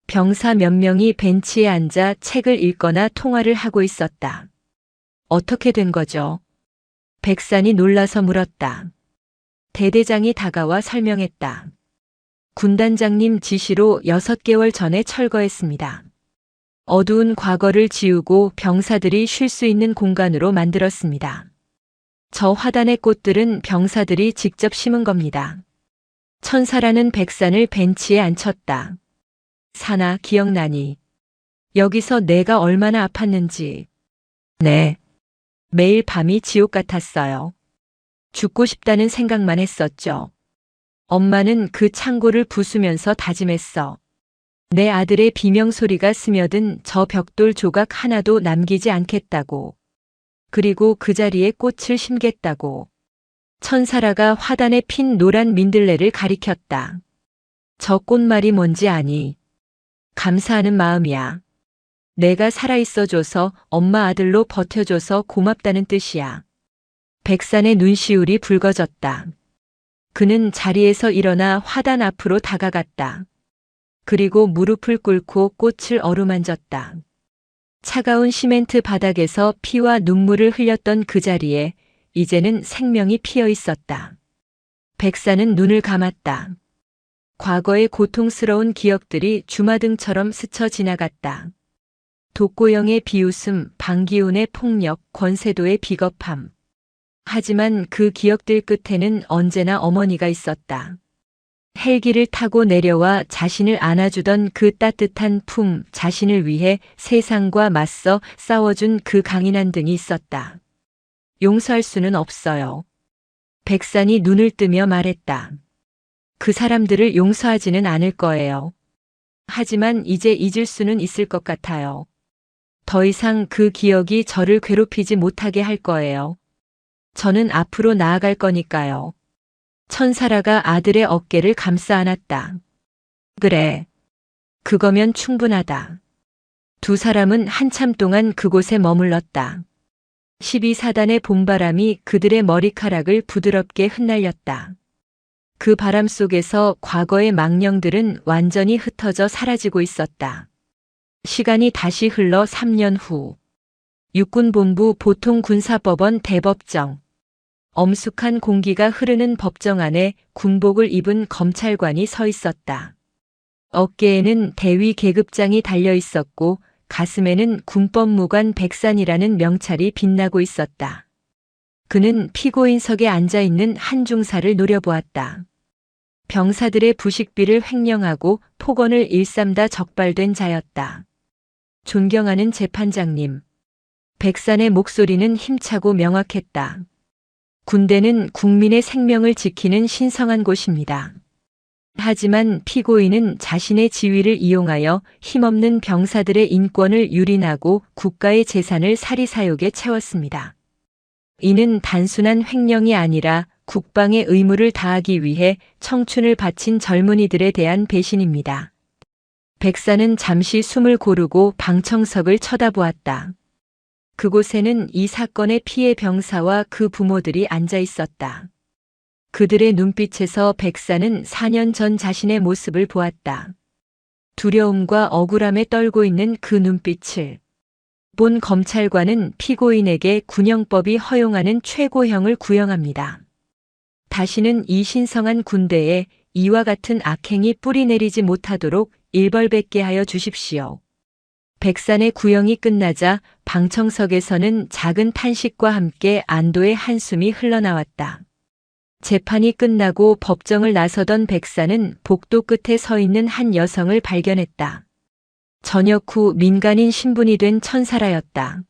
병사 몇 명이 벤치에 앉아 책을 읽거나 통화를 하고 있었다. 어떻게 된 거죠? 백산이 놀라서 물었다. 대대장이 다가와 설명했다. 군단장님 지시로 6개월 전에 철거했습니다. 어두운 과거를 지우고 병사들이 쉴 수 있는 공간으로 만들었습니다. 저 화단의 꽃들은 병사들이 직접 심은 겁니다. 천사라는 백산을 벤치에 앉혔다. 사나 기억나니? 여기서 내가 얼마나 아팠는지. 네. 매일 밤이 지옥 같았어요. 죽고 싶다는 생각만 했었죠. 엄마는 그 창고를 부수면서 다짐했어. 내 아들의 비명소리가 스며든 저 벽돌 조각 하나도 남기지 않겠다고. 그리고 그 자리에 꽃을 심겠다고. 천사라가 화단에 핀 노란 민들레를 가리켰다. 저 꽃말이 뭔지 아니? 감사하는 마음이야. 내가 살아있어줘서 엄마 아들로 버텨줘서 고맙다는 뜻이야. 백산의 눈시울이 붉어졌다. 그는 자리에서 일어나 화단 앞으로 다가갔다. 그리고 무릎을 꿇고 꽃을 어루만졌다. 차가운 시멘트 바닥에서 피와 눈물을 흘렸던 그 자리에 이제는 생명이 피어 있었다. 백산은 눈을 감았다. 과거의 고통스러운 기억들이 주마등처럼 스쳐 지나갔다. 독고영의 비웃음, 방기훈의 폭력, 권세도의 비겁함. 하지만 그 기억들 끝에는 언제나 어머니가 있었다. 헬기를 타고 내려와 자신을 안아주던 그 따뜻한 품, 자신을 위해 세상과 맞서 싸워준 그 강인한 등이 있었다. 용서할 수는 없어요. 백산이 눈을 뜨며 말했다. 그 사람들을 용서하지는 않을 거예요. 하지만 이제 잊을 수는 있을 것 같아요. 더 이상 그 기억이 저를 괴롭히지 못하게 할 거예요. 저는 앞으로 나아갈 거니까요. 천사라가 아들의 어깨를 감싸 안았다. 그래. 그거면 충분하다. 두 사람은 한참 동안 그곳에 머물렀다. 12사단의 봄바람이 그들의 머리카락을 부드럽게 흩날렸다. 그 바람 속에서 과거의 망령들은 완전히 흩어져 사라지고 있었다. 시간이 다시 흘러 3년 후. 육군본부 보통군사법원 대법정. 엄숙한 공기가 흐르는 법정 안에 군복을 입은 검찰관이 서 있었다. 어깨에는 대위 계급장이 달려 있었고 가슴에는 군법무관 백산이라는 명찰이 빛나고 있었다. 그는 피고인석에 앉아 있는 한 중사를 노려보았다. 병사들의 부식비를 횡령하고 폭언을 일삼다 적발된 자였다. 존경하는 재판장님. 백산의 목소리는 힘차고 명확했다. 군대는 국민의 생명을 지키는 신성한 곳입니다. 하지만 피고인은 자신의 지위를 이용하여 힘없는 병사들의 인권을 유린하고 국가의 재산을 사리사욕에 채웠습니다. 이는 단순한 횡령이 아니라 국방의 의무를 다하기 위해 청춘을 바친 젊은이들에 대한 배신입니다. 백산은 잠시 숨을 고르고 방청석을 쳐다보았다. 그곳에는 이 사건의 피해 병사와 그 부모들이 앉아 있었다. 그들의 눈빛에서 백산은 4년 전 자신의 모습을 보았다. 두려움과 억울함에 떨고 있는 그 눈빛을. 본 검찰관은 피고인에게 군형법이 허용하는 최고형을 구형합니다. 다시는 이 신성한 군대에 이와 같은 악행이 뿌리내리지 못하도록 일벌백계 하여 주십시오. 백산의 구형이 끝나자 방청석에서는 작은 탄식과 함께 안도의 한숨이 흘러나왔다. 재판이 끝나고 법정을 나서던 백산은 복도 끝에 서 있는 한 여성을 발견했다. 전역 후 민간인 신분이 된 천사라였다.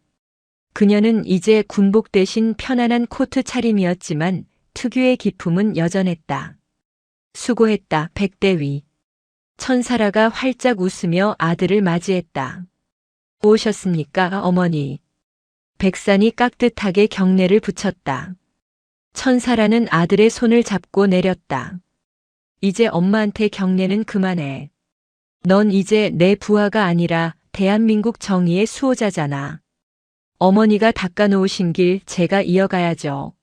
그녀는 이제 군복 대신 편안한 코트 차림이었지만 특유의 기품은 여전했다. 수고했다, 백대위. 천사라가 활짝 웃으며 아들을 맞이했다. 오셨습니까, 어머니? 백산이 깍듯하게 경례를 붙였다. 천사라는 아들의 손을 잡고 내렸다. 이제 엄마한테 경례는 그만해. 넌 이제 내 부하가 아니라 대한민국 정의의 수호자잖아. 어머니가 닦아놓으신 길 제가 이어가야죠.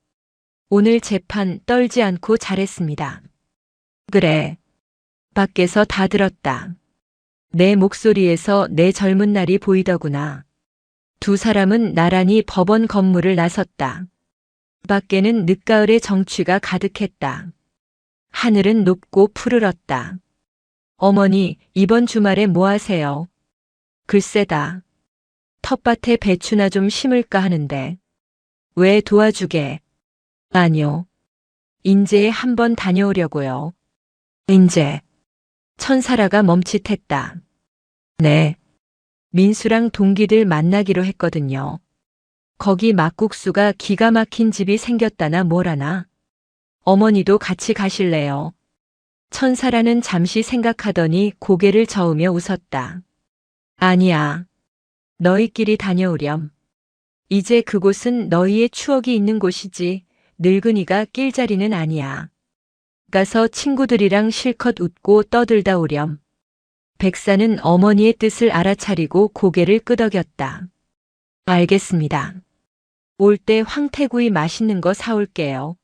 오늘 재판 떨지 않고 잘했습니다. 그래. 밖에서 다 들었다. 내 목소리에서 내 젊은 날이 보이더구나. 두 사람은 나란히 법원 건물을 나섰다. 밖에는 늦가을의 정취가 가득했다. 하늘은 높고 푸르렀다. 어머니, 이번 주말에 뭐 하세요? 글쎄다. 텃밭에 배추나 좀 심을까 하는데. 왜 도와주게? 아니요. 인제에 한번 다녀오려고요. 인제. 천사라가 멈칫했다. 네. 민수랑 동기들 만나기로 했거든요. 거기 막국수가 기가 막힌 집이 생겼다나 뭐라나. 어머니도 같이 가실래요? 천사라는 잠시 생각하더니 고개를 저으며 웃었다. 아니야. 너희끼리 다녀오렴. 이제 그곳은 너희의 추억이 있는 곳이지 늙은이가 낄 자리는 아니야. 가서 친구들이랑 실컷 웃고 떠들다 오렴. 백사는 어머니의 뜻을 알아차리고 고개를 끄덕였다. 알겠습니다. 올 때 황태구이 맛있는 거 사올게요.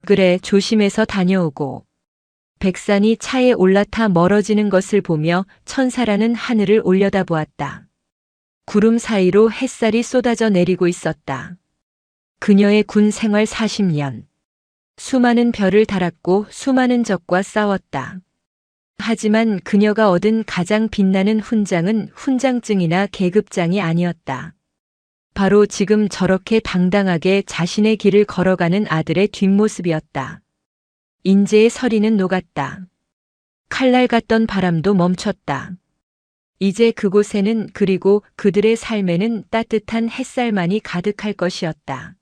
그래, 조심해서 다녀오고. 백산이 차에 올라타 멀어지는 것을 보며 천사라는 하늘을 올려다보았다. 구름 사이로 햇살이 쏟아져 내리고 있었다. 그녀의 군 생활 40년. 수많은 별을 달았고 수많은 적과 싸웠다. 하지만 그녀가 얻은 가장 빛나는 훈장은 훈장증이나 계급장이 아니었다. 바로 지금 저렇게 당당하게 자신의 길을 걸어가는 아들의 뒷모습이었다. 인재의 서리는 녹았다. 칼날 같던 바람도 멈췄다. 이제 그곳에는 그리고 그들의 삶에는 따뜻한 햇살만이 가득할 것이었다.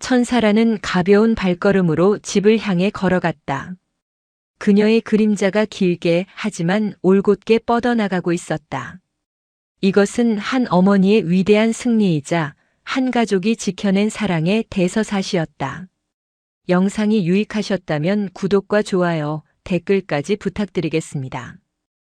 천사라는 가벼운 발걸음으로 집을 향해 걸어갔다. 그녀의 그림자가 길게 하지만 올곧게 뻗어나가고 있었다. 이것은 한 어머니의 위대한 승리이자 한 가족이 지켜낸 사랑의 대서사시였다. 영상이 유익하셨다면 구독과 좋아요, 댓글까지 부탁드리겠습니다.